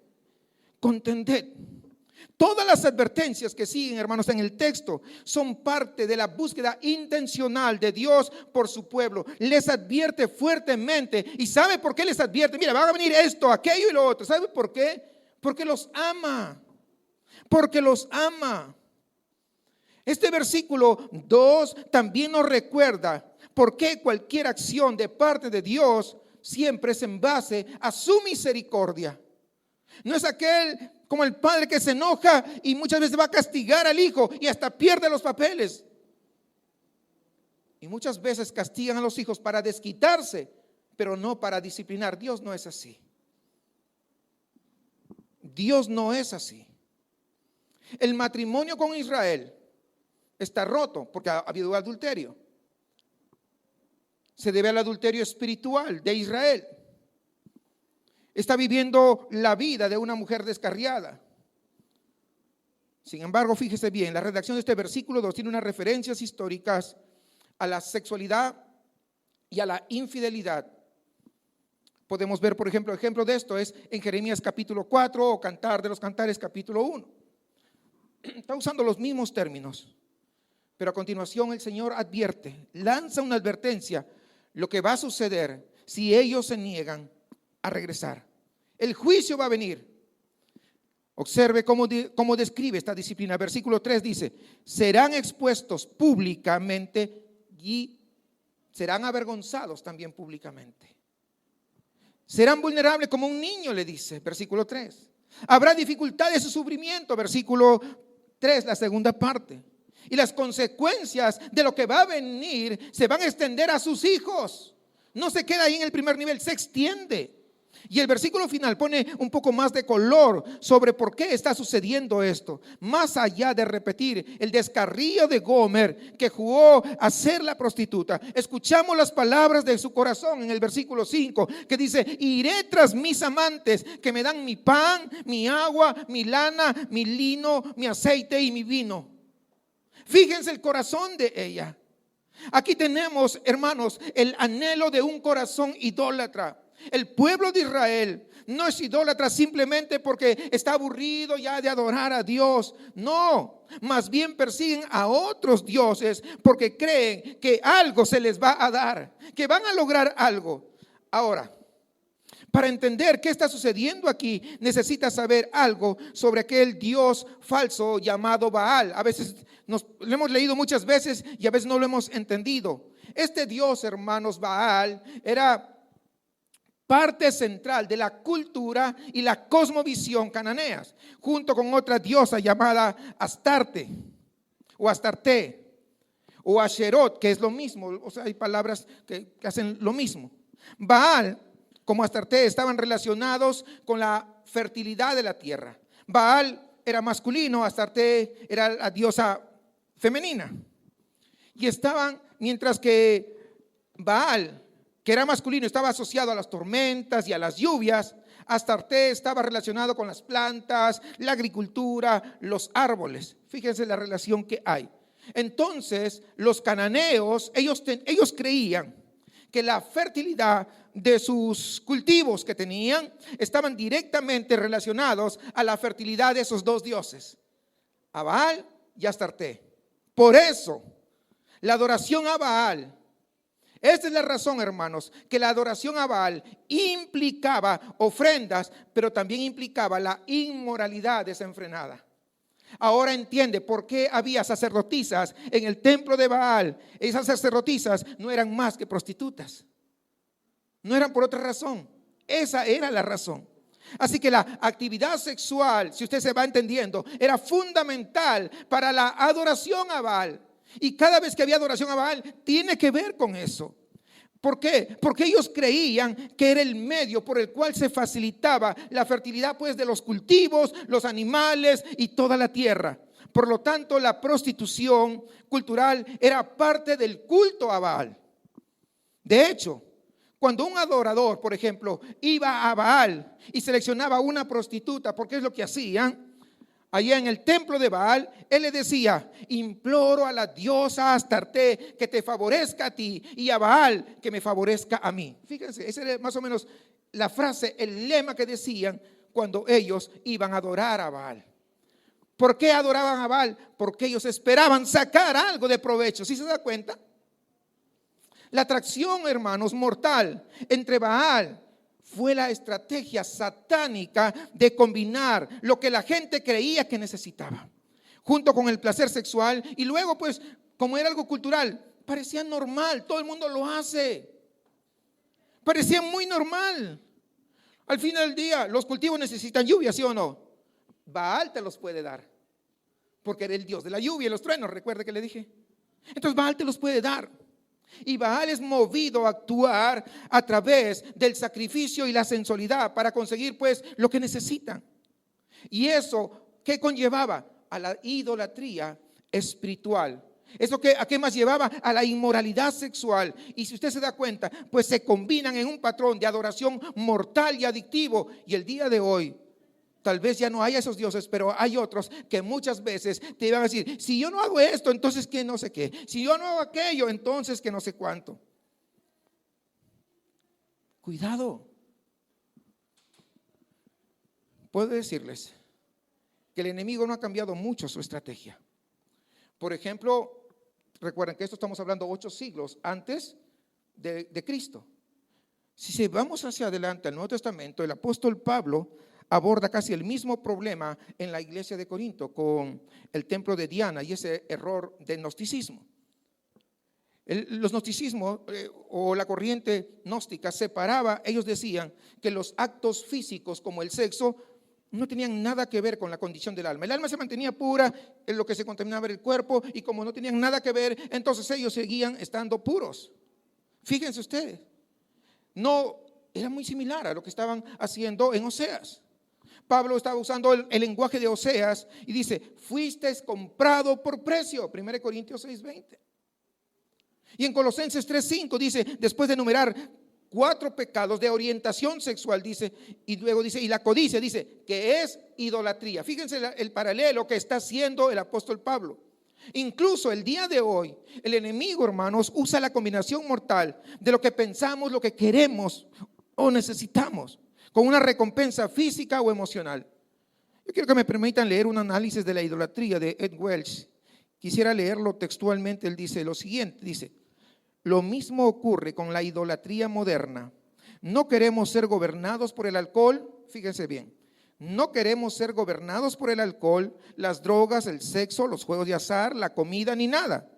Contended. Todas las advertencias que siguen, hermanos, en el texto son parte de la búsqueda intencional de Dios por su pueblo. Les advierte fuertemente. ¿Y sabe por qué les advierte? Mira, va a venir esto, aquello y lo otro. ¿Sabe por qué? Porque los ama. Porque los ama. Este versículo 2 también nos recuerda por qué cualquier acción de parte de Dios siempre es en base a su misericordia. No es aquel como el padre que se enoja y muchas veces va a castigar al hijo y hasta pierde los papeles. Y muchas veces castigan a los hijos para desquitarse, pero no para disciplinar. Dios no es así. Dios no es así. El matrimonio con Israel está roto porque ha habido adulterio. Se debe al adulterio espiritual de Israel. Está viviendo la vida de una mujer descarriada. Sin embargo, fíjese bien, la redacción de este versículo 2 tiene unas referencias históricas a la sexualidad y a la infidelidad. Podemos ver, por ejemplo, ejemplo de esto es en Jeremías capítulo 4 o Cantar de los Cantares capítulo 1. Está usando los mismos términos, pero a continuación el Señor advierte, lanza una advertencia, lo que va a suceder si ellos se niegan a regresar. El juicio va a venir. Observe cómo describe esta disciplina. Versículo 3 dice, serán expuestos públicamente y serán avergonzados también públicamente. Serán vulnerables como un niño, le dice, versículo 3. Habrá dificultades y sufrimiento, versículo 3, la segunda parte. Y las consecuencias de lo que va a venir se van a extender a sus hijos. No se queda ahí en el primer nivel, se extiende. Y el versículo final pone un poco más de color sobre por qué está sucediendo esto. Más allá de repetir el descarrío de Gomer que jugó a ser la prostituta, escuchamos las palabras de su corazón en el versículo 5 que dice, iré tras mis amantes que me dan mi pan, mi agua, mi lana, mi lino, mi aceite y mi vino. Fíjense el corazón de ella. Aquí tenemos, hermanos, el anhelo de un corazón idólatra. El pueblo de Israel no es idólatra simplemente porque está aburrido ya de adorar a Dios. No, más bien persiguen a otros dioses porque creen que algo se les va a dar, que van a lograr algo. Ahora, para entender qué está sucediendo aquí, necesitas saber algo sobre aquel dios falso llamado Baal. A veces lo hemos leído muchas veces y a veces no lo hemos entendido. Este dios, hermanos, Baal, era parte central de la cultura y la cosmovisión cananeas, junto con otra diosa llamada Astarte o Astarte o Asherot, que es lo mismo. O sea, hay palabras que hacen lo mismo. Baal como Astarte estaban relacionados con la fertilidad de la tierra. Baal era masculino, Astarte era la diosa femenina. Y estaban, mientras que Baal, que era masculino, estaba asociado a las tormentas y a las lluvias, Astarte estaba relacionado con las plantas, la agricultura, los árboles. Fíjense la relación que hay. Entonces, los cananeos, ellos creían que la fertilidad de sus cultivos que tenían estaban directamente relacionados a la fertilidad de esos dos dioses, a Baal y a Astarte. Por eso, la adoración a Baal, esta es la razón, hermanos, que la adoración a Baal implicaba ofrendas, pero también implicaba la inmoralidad desenfrenada. Ahora entiende por qué había sacerdotisas en el templo de Baal. Esas sacerdotisas no eran más que prostitutas. No eran por otra razón. Esa era la razón. Así que la actividad sexual, si usted se va entendiendo, era fundamental para la adoración a Baal. Y cada vez que había adoración a Baal, tiene que ver con eso. ¿Por qué? Porque ellos creían que era el medio por el cual se facilitaba la fertilidad pues de los cultivos, los animales y toda la tierra. Por lo tanto, la prostitución cultural era parte del culto a Baal. De hecho, cuando un adorador, por ejemplo, iba a Baal y seleccionaba una prostituta, porque es lo que hacían, allá en el templo de Baal, él le decía, imploro a la diosa Astarte que te favorezca a ti y a Baal que me favorezca a mí. Fíjense, esa era más o menos la frase, el lema que decían cuando ellos iban a adorar a Baal. ¿Por qué adoraban a Baal? Porque ellos esperaban sacar algo de provecho. ¿Sí se da cuenta? La atracción, hermanos, mortal entre Baal fue la estrategia satánica de combinar lo que la gente creía que necesitaba, junto con el placer sexual. Y luego, pues, como era algo cultural, parecía normal, todo el mundo lo hace. Parecía muy normal. Al final del día, los cultivos necesitan lluvia, ¿sí o no? Baal te los puede dar, porque era el dios de la lluvia y los truenos, recuerde que le dije. Entonces Baal te los puede dar. Y Baal es movido a actuar a través del sacrificio y la sensualidad para conseguir pues lo que necesitan. Y eso, ¿qué conllevaba? A la idolatría espiritual. ¿Eso a qué más llevaba? A la inmoralidad sexual. Y si usted se da cuenta, pues se combinan en un patrón de adoración mortal y adictivo. Y el día de hoy, tal vez ya no haya esos dioses, pero hay otros que muchas veces te iban a decir, si yo no hago esto, entonces que no sé qué. Si yo no hago aquello, entonces que no sé cuánto. Cuidado. Puedo decirles que el enemigo no ha cambiado mucho su estrategia. Por ejemplo, recuerden que esto estamos hablando 8 siglos antes de Cristo. Si vamos hacia adelante al Nuevo Testamento, el apóstol Pablo aborda casi el mismo problema en la iglesia de Corinto con el templo de Diana y ese error del gnosticismo. Los gnosticismos o la corriente gnóstica separaba, ellos decían que los actos físicos como el sexo no tenían nada que ver con la condición del alma. El alma se mantenía pura, en lo que se contaminaba era el cuerpo, y como no tenían nada que ver, entonces ellos seguían estando puros. Fíjense ustedes, no era muy similar a lo que estaban haciendo en Oseas. Pablo estaba usando el lenguaje de Oseas y dice, fuiste comprado por precio, 1 Corintios 6:20. Y en Colosenses 3:5 dice, después de enumerar 4 pecados de orientación sexual, dice, y luego dice, y la codicia, dice, que es idolatría. Fíjense el paralelo que está haciendo el apóstol Pablo. Incluso el día de hoy, el enemigo, hermanos, usa la combinación mortal de lo que pensamos, lo que queremos o necesitamos, con una recompensa física o emocional. Yo quiero que me permitan leer un análisis de la idolatría de Ed Welch. Quisiera leerlo textualmente. Él dice lo siguiente, dice, lo mismo ocurre con la idolatría moderna. No queremos ser gobernados por el alcohol, fíjense bien, no queremos ser gobernados por el alcohol, las drogas, el sexo, los juegos de azar, la comida, ni nada.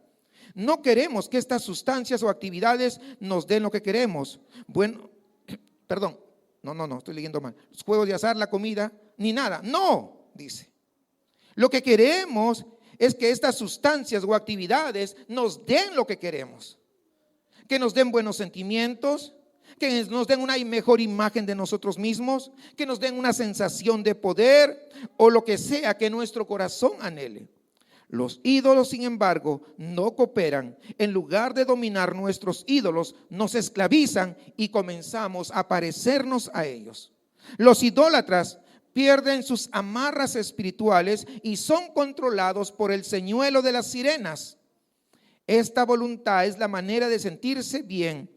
No queremos que estas sustancias o actividades nos den lo que queremos. Bueno, perdón, no, estoy leyendo mal. Los juegos de azar, la comida, ni nada. No, dice. Lo que queremos es que estas sustancias o actividades nos den lo que queremos. Que nos den buenos sentimientos, que nos den una mejor imagen de nosotros mismos, que nos den una sensación de poder o lo que sea que nuestro corazón anhele. Los ídolos, sin embargo, no cooperan. En lugar de dominar nuestros ídolos, nos esclavizan y comenzamos a parecernos a ellos. Los idólatras pierden sus amarras espirituales y son controlados por el señuelo de las sirenas. Esta voluntad es la manera de sentirse bien,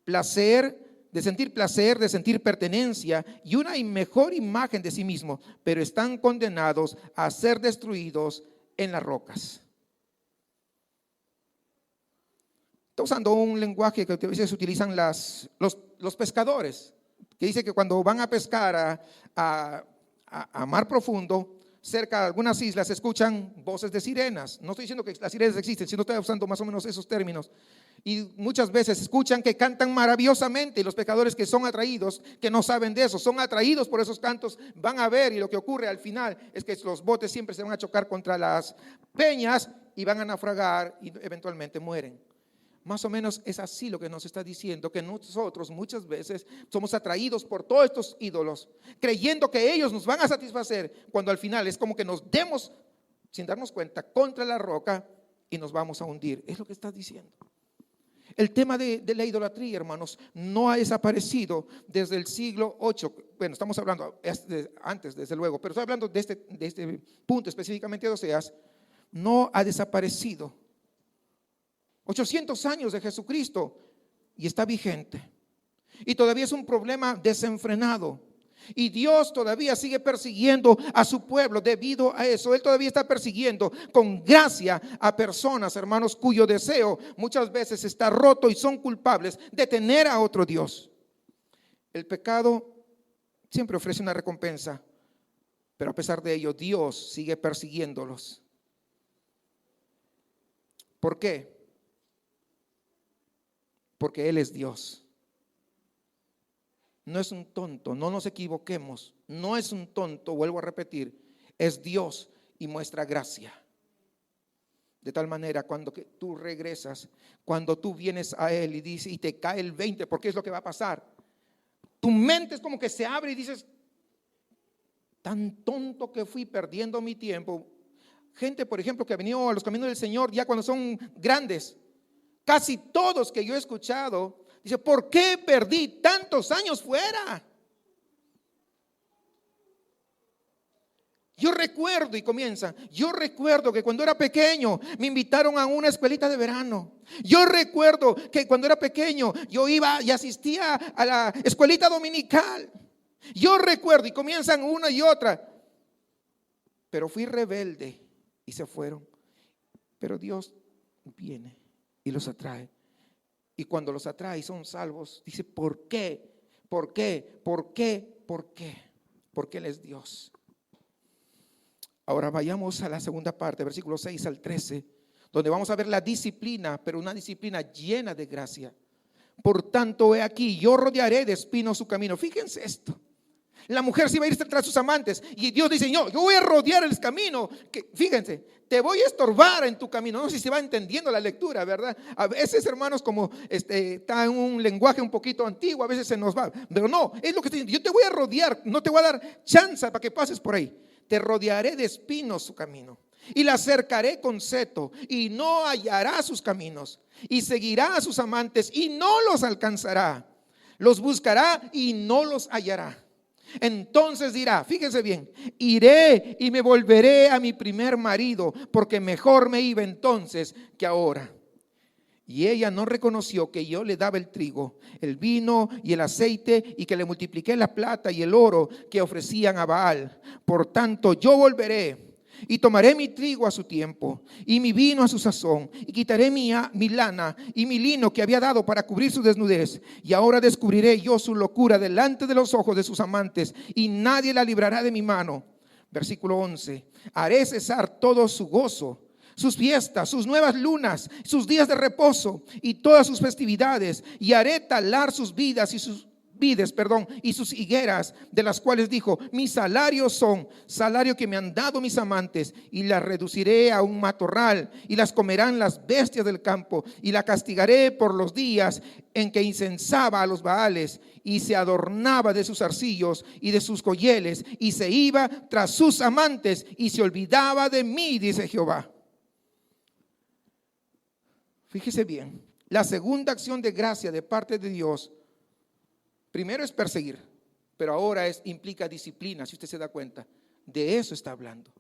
de sentir placer, de sentir pertenencia y una mejor imagen de sí mismo, pero están condenados a ser destruidos en las rocas. Está usando un lenguaje que a veces utilizan los pescadores, que dice que cuando van a pescar a mar profundo, cerca de algunas islas, se escuchan voces de sirenas. No estoy diciendo que las sirenas existen, sino estoy usando más o menos esos términos. Y muchas veces escuchan que cantan maravillosamente, y los pescadores que son atraídos, que no saben de eso, son atraídos por esos cantos, van a ver, y lo que ocurre al final es que los botes siempre se van a chocar contra las peñas y van a naufragar y eventualmente mueren. Más o menos es así lo que nos está diciendo, que nosotros muchas veces somos atraídos por todos estos ídolos, creyendo que ellos nos van a satisfacer, cuando al final es como que nos demos, sin darnos cuenta, contra la roca y nos vamos a hundir. Es lo que está diciendo. El tema de la idolatría, hermanos, no ha desaparecido desde el siglo VIII. Bueno, estamos hablando antes, desde luego, pero estoy hablando de este punto específicamente de Oseas. No ha desaparecido. 800 años de Jesucristo y está vigente. Y todavía es un problema desenfrenado. Y Dios todavía sigue persiguiendo a su pueblo debido a eso. Él todavía está persiguiendo con gracia a personas, hermanos, cuyo deseo muchas veces está roto y son culpables de tener a otro Dios. El pecado siempre ofrece una recompensa, pero a pesar de ello, Dios sigue persiguiéndolos. ¿Por qué? Porque Él es Dios. No es un tonto, no nos equivoquemos. No es un tonto, vuelvo a repetir, es Dios y muestra gracia. De tal manera, cuando que tú regresas, cuando tú vienes a Él y dices, y te cae el 20, porque es lo que va a pasar. Tu mente es como que se abre y dices, tan tonto que fui perdiendo mi tiempo. Gente, por ejemplo, que ha venido a los caminos del Señor ya cuando son grandes, casi todos que yo he escuchado, dice, ¿por qué perdí tantos años fuera? Yo recuerdo, y comienza, yo recuerdo que cuando era pequeño me invitaron a una escuelita de verano. Yo recuerdo que cuando era pequeño yo iba y asistía a la escuelita dominical. Yo recuerdo, y comienzan una y otra. Pero fui rebelde y se fueron. Pero Dios viene y los atrae. Y cuando los atrae y son salvos, dice, ¿por qué? ¿Por qué? ¿Por qué? ¿Por qué? Porque Él es Dios. Ahora vayamos a la segunda parte, versículos 6 al 13, donde vamos a ver la disciplina, pero una disciplina llena de gracia. Por tanto, he aquí, yo rodearé de espinos su camino. Fíjense esto. La mujer se iba a ir tras sus amantes y Dios dice, no, yo voy a rodear el camino. Fíjense, te voy a estorbar en tu camino. No sé si se va entendiendo la lectura, ¿verdad? A veces, hermanos, como está en un lenguaje un poquito antiguo, a veces se nos va. Pero no, es lo que estoy diciendo. Yo te voy a rodear, no te voy a dar chance para que pases por ahí. Te rodearé de espinos su camino y la cercaré con seto y no hallará sus caminos y seguirá a sus amantes y no los alcanzará. Los buscará y no los hallará. Entonces dirá, fíjense bien, iré y me volveré a mi primer marido, porque mejor me iba entonces que ahora. Y ella no reconoció que yo le daba el trigo, el vino y el aceite, y que le multipliqué la plata y el oro que ofrecían a Baal. Por tanto, yo volveré y tomaré mi trigo a su tiempo y mi vino a su sazón, y quitaré mi lana y mi lino que había dado para cubrir su desnudez. Y ahora descubriré yo su locura delante de los ojos de sus amantes, y nadie la librará de mi mano. Versículo 11. Haré cesar todo su gozo, sus fiestas, sus nuevas lunas, sus días de reposo y todas sus festividades, y haré talar sus vidas y sus vides, y sus higueras, de las cuales dijo, mis salarios son salario que me han dado mis amantes, y las reduciré a un matorral, y las comerán las bestias del campo, y la castigaré por los días en que incensaba a los Baales, y se adornaba de sus arcillos y de sus colleles, y se iba tras sus amantes, y se olvidaba de mí, dice Jehová. Fíjese bien, la segunda acción de gracia de parte de Dios, primero es perseguir, pero ahora implica disciplina, si usted se da cuenta. De eso está hablando.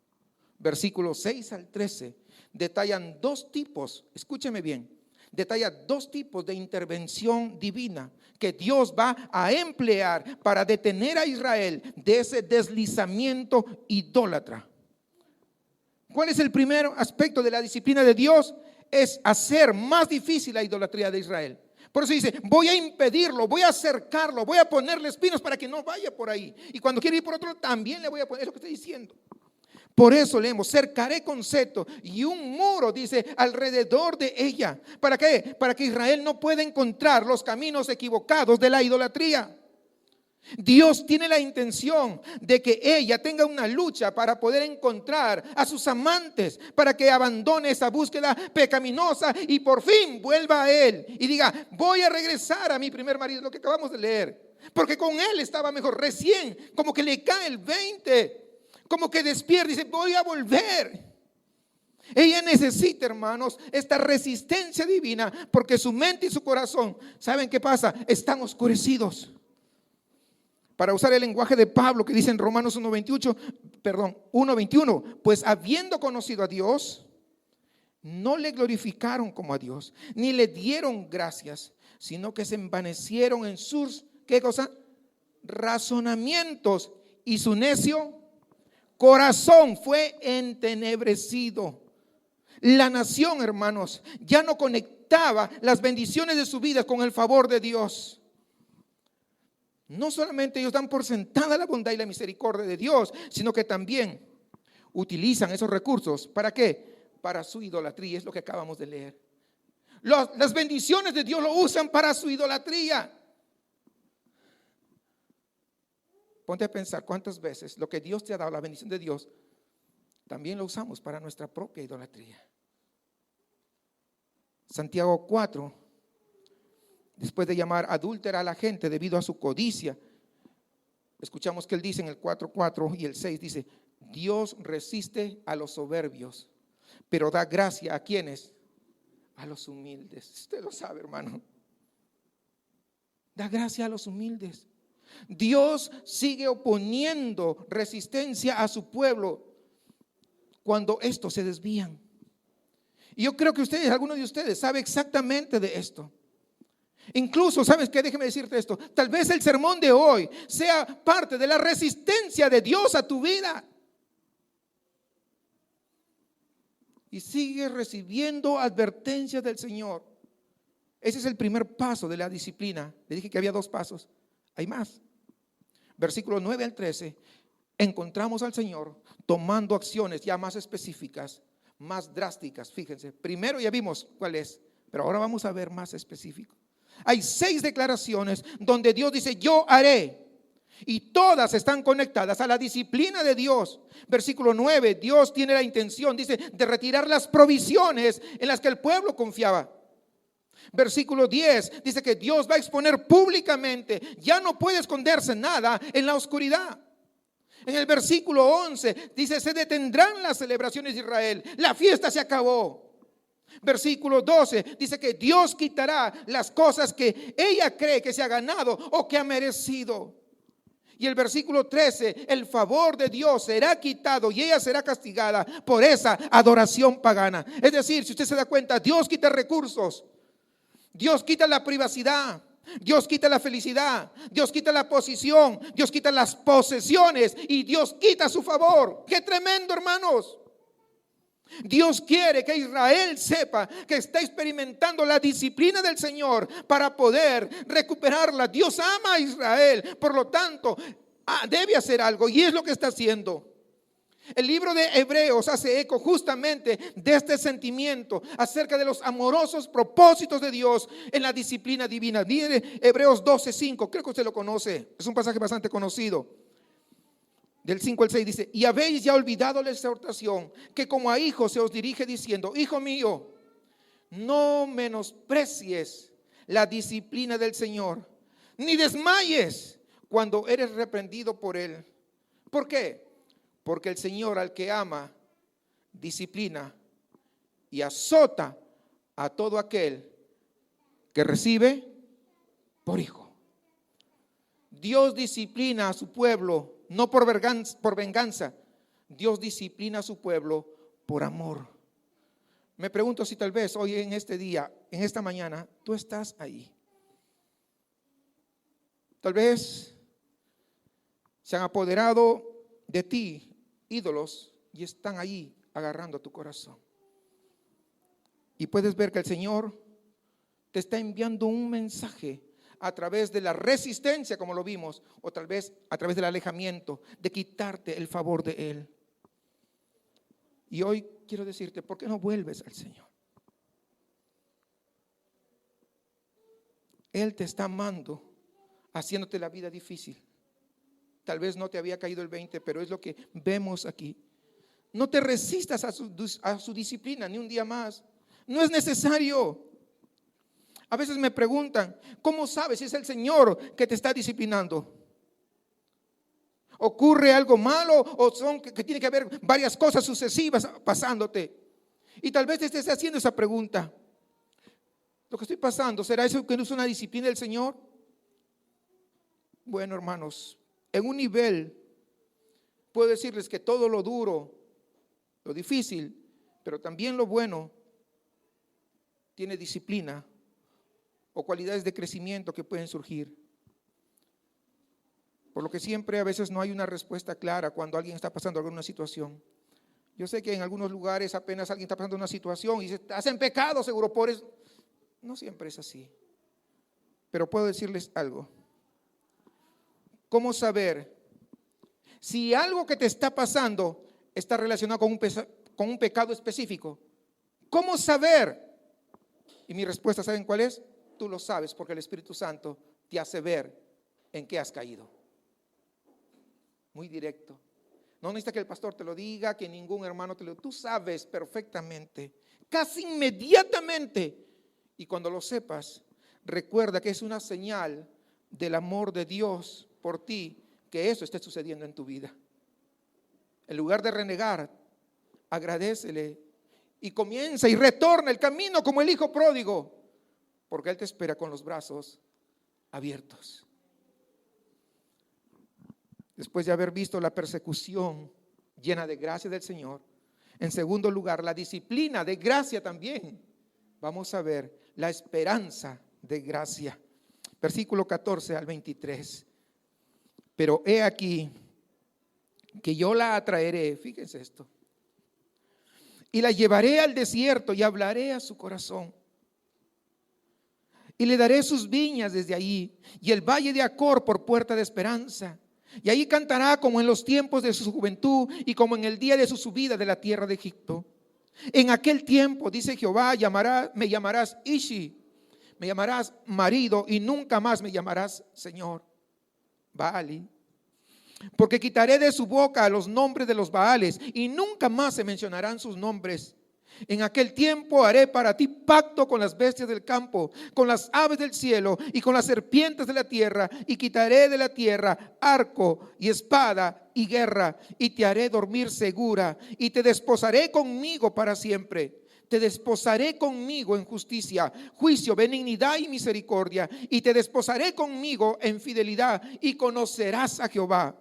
Versículos 6 al 13 detallan dos tipos, escúcheme bien, detalla dos tipos de intervención divina que Dios va a emplear para detener a Israel de ese deslizamiento idólatra. ¿Cuál es el primer aspecto de la disciplina de Dios? Es hacer más difícil la idolatría de Israel. Por eso dice, voy a impedirlo, voy a acercarlo, voy a ponerle espinos para que no vaya por ahí. Y cuando quiere ir por otro, también le voy a poner, es lo que estoy diciendo. Por eso leemos, cercaré con seto y un muro, dice, alrededor de ella. ¿Para qué? Para que Israel no pueda encontrar los caminos equivocados de la idolatría. Dios tiene la intención de que ella tenga una lucha para poder encontrar a sus amantes, para que abandone esa búsqueda pecaminosa y por fin vuelva a Él y diga, voy a regresar a mi primer marido, lo que acabamos de leer, porque con él estaba mejor. Recién como que le cae el 20, como que despierta y dice, voy a volver. Ella necesita, hermanos, esta resistencia divina, porque su mente y su corazón, ¿saben qué pasa? Están oscurecidos. Para usar el lenguaje de Pablo que dice en Romanos 1:21, pues habiendo conocido a Dios, no le glorificaron como a Dios, ni le dieron gracias, sino que se envanecieron en sus, ¿qué cosa? Razonamientos, y su necio corazón fue entenebrecido. La nación, hermanos, ya no conectaba las bendiciones de su vida con el favor de Dios. No solamente ellos dan por sentada la bondad y la misericordia de Dios, sino que también utilizan esos recursos. ¿Para qué? Para su idolatría, es lo que acabamos de leer. Las bendiciones de Dios lo usan para su idolatría. Ponte a pensar cuántas veces lo que Dios te ha dado, la bendición de Dios, también lo usamos para nuestra propia idolatría. Santiago 4, después de llamar adúltera a la gente debido a su codicia, escuchamos que él dice en el 4:4 y el 6 dice: Dios resiste a los soberbios, pero da gracia a quienes, a los humildes. Usted lo sabe, hermano. Da gracia a los humildes. Dios sigue oponiendo resistencia a su pueblo cuando estos se desvían. Y yo creo que ustedes, algunos de ustedes, saben exactamente de esto. Incluso, ¿sabes qué? Déjeme decirte esto. Tal vez el sermón de hoy sea parte de la resistencia de Dios a tu vida. Y sigues recibiendo advertencias del Señor. Ese es el primer paso de la disciplina. Le dije que había 2 pasos. Hay más. Versículos 9 al 13. Encontramos al Señor tomando acciones ya más específicas, más drásticas. Fíjense, primero ya vimos cuál es, pero ahora vamos a ver más específico. Hay 6 declaraciones donde Dios dice: yo haré. Y todas están conectadas a la disciplina de Dios. Versículo 9, Dios tiene la intención, dice, de retirar las provisiones en las que el pueblo confiaba. Versículo 10 dice que Dios va a exponer públicamente, ya no puede esconderse nada en la oscuridad. En el versículo 11 dice: se detendrán las celebraciones de Israel, la fiesta se acabó. Versículo 12 dice que Dios quitará las cosas que ella cree que se ha ganado o que ha merecido. Y el versículo 13, el favor de Dios será quitado y ella será castigada por esa adoración pagana. Es decir, si usted se da cuenta, Dios quita recursos, Dios quita la privacidad, Dios quita la felicidad, Dios quita la posición, Dios quita las posesiones y Dios quita su favor. ¡Qué tremendo, hermanos! Dios quiere que Israel sepa que está experimentando la disciplina del Señor para poder recuperarla. Dios ama a Israel, por lo tanto, debe hacer algo y es lo que está haciendo. El libro de Hebreos hace eco justamente de este sentimiento acerca de los amorosos propósitos de Dios en la disciplina divina. Mire Hebreos 12:5, creo que usted lo conoce, es un pasaje bastante conocido. Del 5 al 6 dice: y habéis ya olvidado la exhortación que como a hijos se os dirige diciendo: hijo mío, no menosprecies la disciplina del Señor, ni desmayes cuando eres reprendido por Él. ¿Por qué? Porque el Señor al que ama disciplina y azota a todo aquel que recibe por hijo. Dios disciplina a su pueblo no por venganza. Dios disciplina a su pueblo por amor. Me pregunto si tal vez hoy en este día, en esta mañana, tú estás ahí. Tal vez se han apoderado de ti ídolos y están ahí agarrando tu corazón. Y puedes ver que el Señor te está enviando un mensaje a través de la resistencia, como lo vimos, o tal vez a través del alejamiento, de quitarte el favor de Él. Y hoy quiero decirte, ¿por qué no vuelves al Señor? Él te está amando, haciéndote la vida difícil. Tal vez no te había caído el 20, pero es lo que vemos aquí. No te resistas a su disciplina ni un día más. No es necesario. A veces me preguntan, ¿cómo sabes si es el Señor que te está disciplinando? ¿Ocurre algo malo o son que tiene que haber varias cosas sucesivas pasándote? Y tal vez te estés haciendo esa pregunta. Lo que estoy pasando, ¿será eso que no es una disciplina del Señor? Bueno, hermanos, en un nivel puedo decirles que todo lo duro, lo difícil, pero también lo bueno tiene disciplina o cualidades de crecimiento que pueden surgir. Por lo que siempre a veces no hay una respuesta clara cuando alguien está pasando alguna situación. Yo sé que en algunos lugares apenas alguien está pasando una situación y dice, estás en pecado seguro por eso. No siempre es así. Pero puedo decirles algo. ¿Cómo saber si algo que te está pasando está relacionado con un pecado específico? ¿Cómo saber? Y mi respuesta, ¿saben cuál es? Tú lo sabes porque el Espíritu Santo te hace ver en qué has caído. Muy directo. No necesita que el pastor te lo diga, que ningún hermano te lo diga. Tú sabes perfectamente, casi inmediatamente, Y cuando lo sepas, recuerda que es una señal del amor de Dios por ti que eso esté sucediendo en tu vida. En lugar de renegar, agradécele y comienza y retorna el camino como el hijo pródigo, porque Él te espera con los brazos abiertos. Después de haber visto la persecución llena de gracia del Señor, en segundo lugar, la disciplina de gracia también. Vamos a ver la esperanza de gracia. Versículo 14 al 23. Pero he aquí que yo la atraeré, fíjense esto, y la llevaré al desierto y hablaré a su corazón. Y le daré sus viñas desde allí y el valle de Acor por puerta de esperanza. Y ahí cantará como en los tiempos de su juventud y como en el día de su subida de la tierra de Egipto. En aquel tiempo, dice Jehová, me llamarás Ishi, me llamarás marido y nunca más me llamarás Señor. Baali. Porque quitaré de su boca los nombres de los Baales y nunca más se mencionarán sus nombres. En aquel tiempo haré para ti pacto con las bestias del campo, con las aves del cielo y con las serpientes de la tierra, y quitaré de la tierra arco y espada y guerra, y te haré dormir segura, y te desposaré conmigo para siempre. Te desposaré conmigo en justicia, juicio, benignidad y misericordia, y te desposaré conmigo en fidelidad, y conocerás a Jehová.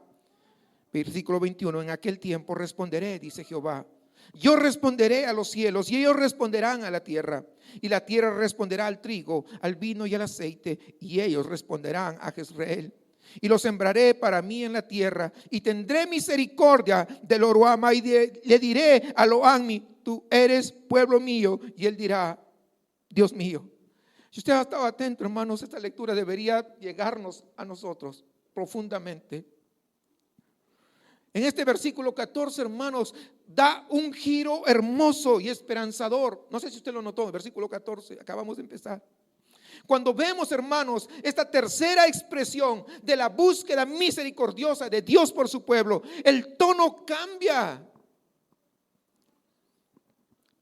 Versículo 21, en aquel tiempo responderé, dice Jehová. Yo responderé a los cielos y ellos responderán a la tierra. Y la tierra responderá al trigo, al vino y al aceite, y ellos responderán a Jezreel. Y lo sembraré para mí en la tierra, y tendré misericordia de Lo-ruhama, y le diré a Lo-ammi, tú eres pueblo mío, y él dirá, Dios mío. Si usted ha estado atento, hermanos, esta lectura debería llegarnos a nosotros profundamente. En este versículo 14, hermanos, da un giro hermoso y esperanzador. No sé si usted lo notó, en versículo 14, acabamos de empezar. Cuando vemos, hermanos, esta tercera expresión de la búsqueda misericordiosa de Dios por su pueblo, el tono cambia.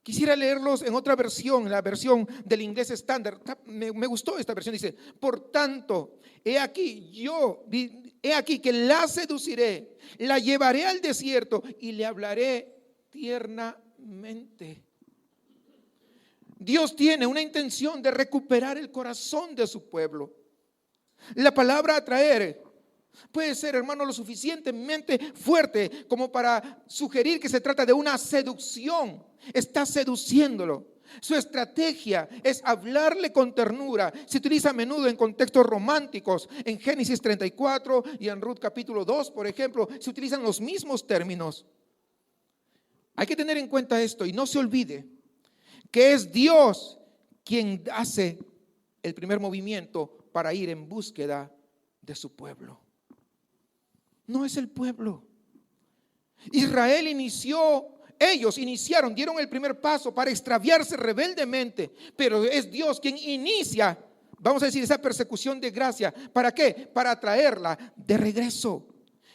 Quisiera leerlos en otra versión, la versión del inglés estándar. Me gustó esta versión, dice, por tanto, he aquí que la seduciré, la llevaré al desierto y le hablaré tiernamente. Dios tiene una intención de recuperar el corazón de su pueblo. La palabra atraer puede ser, hermano, lo suficientemente fuerte como para sugerir que se trata de una seducción. Está seduciéndolo. Su estrategia es hablarle con ternura. Se utiliza a menudo en contextos románticos. En Génesis 34 y en Ruth capítulo 2, por ejemplo, se utilizan los mismos términos. Hay que tener en cuenta esto y no se olvide que es Dios quien hace el primer movimiento para ir en búsqueda de su pueblo. No es el pueblo. Israel ellos iniciaron, dieron el primer paso para extraviarse rebeldemente, pero es Dios quien inicia, vamos a decir, esa persecución de gracia. ¿Para qué? Para atraerla de regreso.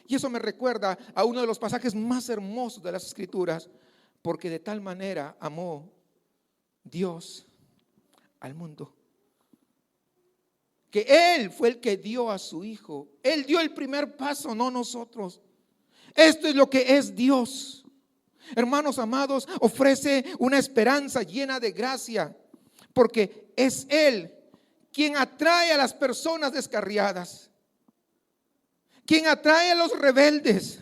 Y eso me recuerda a uno de los pasajes más hermosos de las Escrituras, porque de tal manera amó Dios al mundo, que Él fue el que dio a su Hijo. Él dio el primer paso, no nosotros. Esto es lo que es Dios. Hermanos amados, ofrece una esperanza llena de gracia, porque es Él quien atrae a las personas descarriadas, quien atrae a los rebeldes,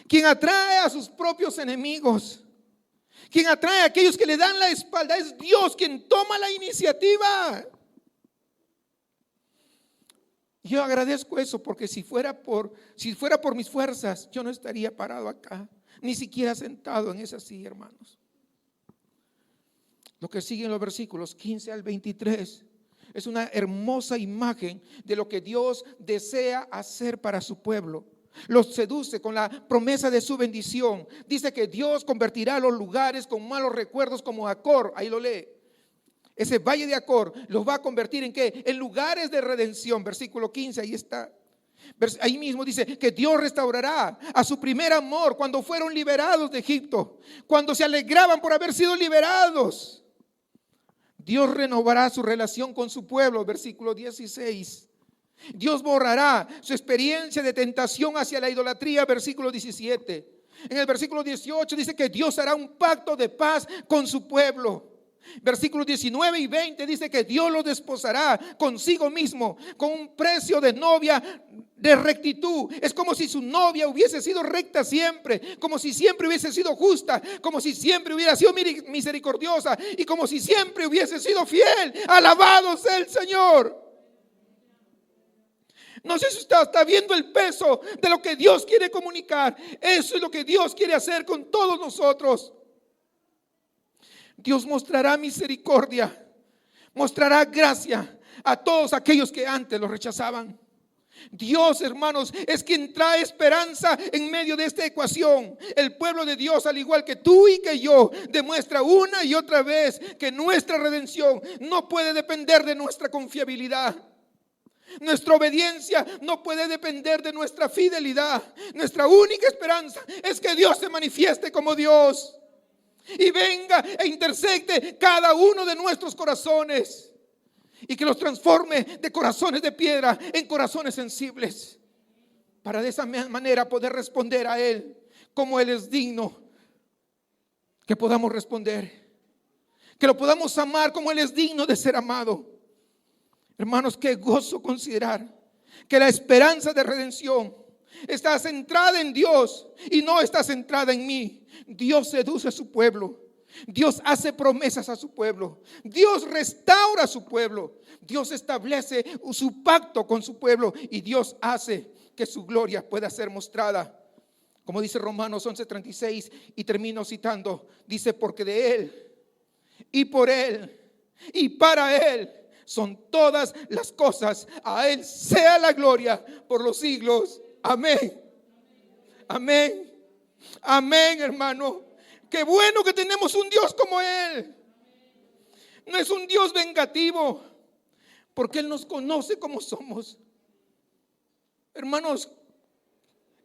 quien atrae a sus propios enemigos, quien atrae a aquellos que le dan la espalda. Es Dios quien toma la iniciativa. Yo agradezco eso, porque si fuera por mis fuerzas, yo no estaría parado acá, ni siquiera sentado en esa silla, hermanos. Lo que sigue en los versículos 15 al 23 es una hermosa imagen de lo que Dios desea hacer para su pueblo. Los seduce con la promesa de su bendición. Dice que Dios convertirá los lugares con malos recuerdos como Acor, ahí lo lee. Ese valle de Acor los va a convertir ¿en qué? En lugares de redención. Versículo 15, ahí está. Ahí mismo dice que Dios restaurará a su primer amor cuando fueron liberados de Egipto, cuando se alegraban por haber sido liberados. Dios renovará su relación con su pueblo, versículo 16. Dios borrará su experiencia de tentación hacia la idolatría, versículo 17. En el versículo 18 dice que Dios hará un pacto de paz con su pueblo. Versículos 19 y 20 dice que Dios lo desposará consigo mismo con un precio de novia de rectitud. Es como si su novia hubiese sido recta siempre, como si siempre hubiese sido justa, como si siempre hubiera sido misericordiosa y como si siempre hubiese sido fiel. Alabado sea el Señor. No sé si usted está viendo el peso de lo que Dios quiere comunicar. Eso es lo que Dios quiere hacer con todos nosotros. Dios mostrará misericordia, mostrará gracia a todos aquellos que antes lo rechazaban. Dios, hermanos, es quien trae esperanza en medio de esta ecuación. El pueblo de Dios, al igual que tú y que yo, demuestra una y otra vez que nuestra redención no puede depender de nuestra confiabilidad. Nuestra obediencia no puede depender de nuestra fidelidad. Nuestra única esperanza es que Dios se manifieste como Dios y venga e intersecte cada uno de nuestros corazones y que los transforme de corazones de piedra en corazones sensibles, para de esa manera poder responder a Él como Él es digno que podamos responder, que lo podamos amar como Él es digno de ser amado. Hermanos, qué gozo considerar que la esperanza de redención está centrada en Dios y no está centrada en mí. Dios seduce a su pueblo. Dios hace promesas a su pueblo. Dios restaura a su pueblo. Dios establece su pacto con su pueblo y Dios hace que su gloria pueda ser mostrada. Como dice Romanos 11:36, y termino citando, dice: porque de Él y por Él y para Él son todas las cosas. A Él sea la gloria por los siglos. Amén. Amén. Amén, hermano. Qué bueno que tenemos un Dios como Él. No es un Dios vengativo, porque Él nos conoce como somos. Hermanos,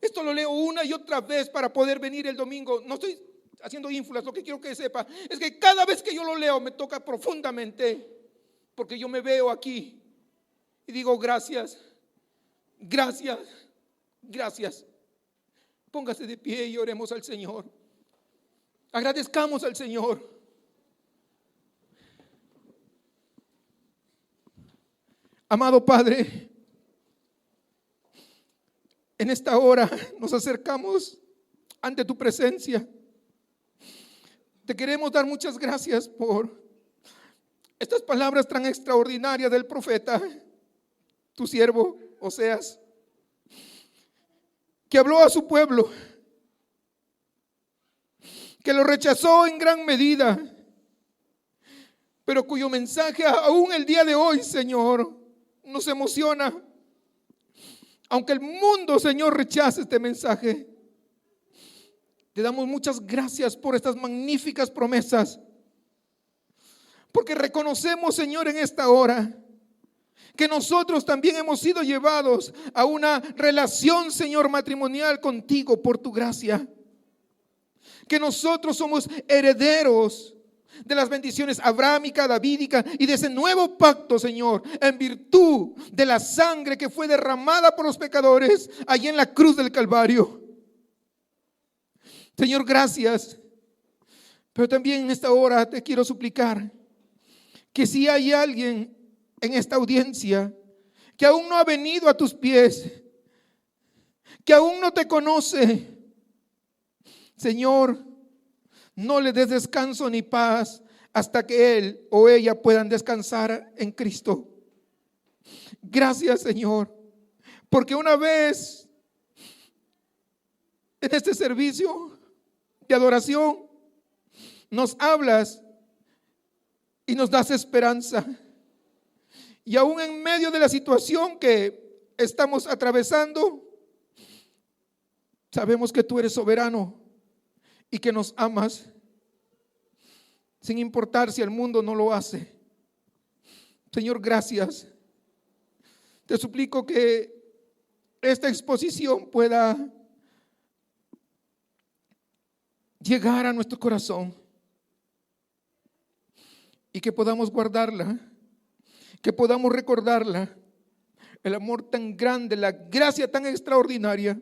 esto lo leo una y otra vez para poder venir el domingo. No estoy haciendo ínfulas, lo que quiero que sepa es que cada vez que yo lo leo me toca profundamente, porque yo me veo aquí y digo: gracias, gracias, gracias. Póngase de pie y oremos al Señor. Agradezcamos al Señor. Amado Padre, en esta hora nos acercamos ante tu presencia. Te queremos dar muchas gracias por estas palabras tan extraordinarias del profeta, tu siervo Oseas, que habló a su pueblo, que lo rechazó en gran medida, pero cuyo mensaje aún el día de hoy, Señor, nos emociona. Aunque el mundo, Señor, rechace este mensaje, te damos muchas gracias por estas magníficas promesas, porque reconocemos, Señor, en esta hora que nosotros también hemos sido llevados a una relación, Señor, matrimonial contigo por tu gracia. Que nosotros somos herederos de las bendiciones abrahámica, davídica y de ese nuevo pacto, Señor, en virtud de la sangre que fue derramada por los pecadores allí en la cruz del Calvario. Señor, gracias. Pero también en esta hora te quiero suplicar que si hay alguien en esta audiencia que aún no ha venido a tus pies, que aún no te conoce, Señor, no le des descanso ni paz hasta que él o ella puedan descansar en Cristo. Gracias, Señor, porque una vez en este servicio de adoración nos hablas y nos das esperanza. Y aún en medio de la situación que estamos atravesando, sabemos que tú eres soberano y que nos amas, sin importar si el mundo no lo hace. Señor, gracias. Te suplico que esta exposición pueda llegar a nuestro corazón y que podamos guardarla, que podamos recordarla, el amor tan grande, la gracia tan extraordinaria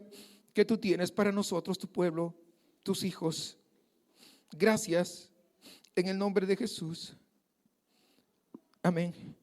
que tú tienes para nosotros, tu pueblo, tus hijos. Gracias en el nombre de Jesús. Amén.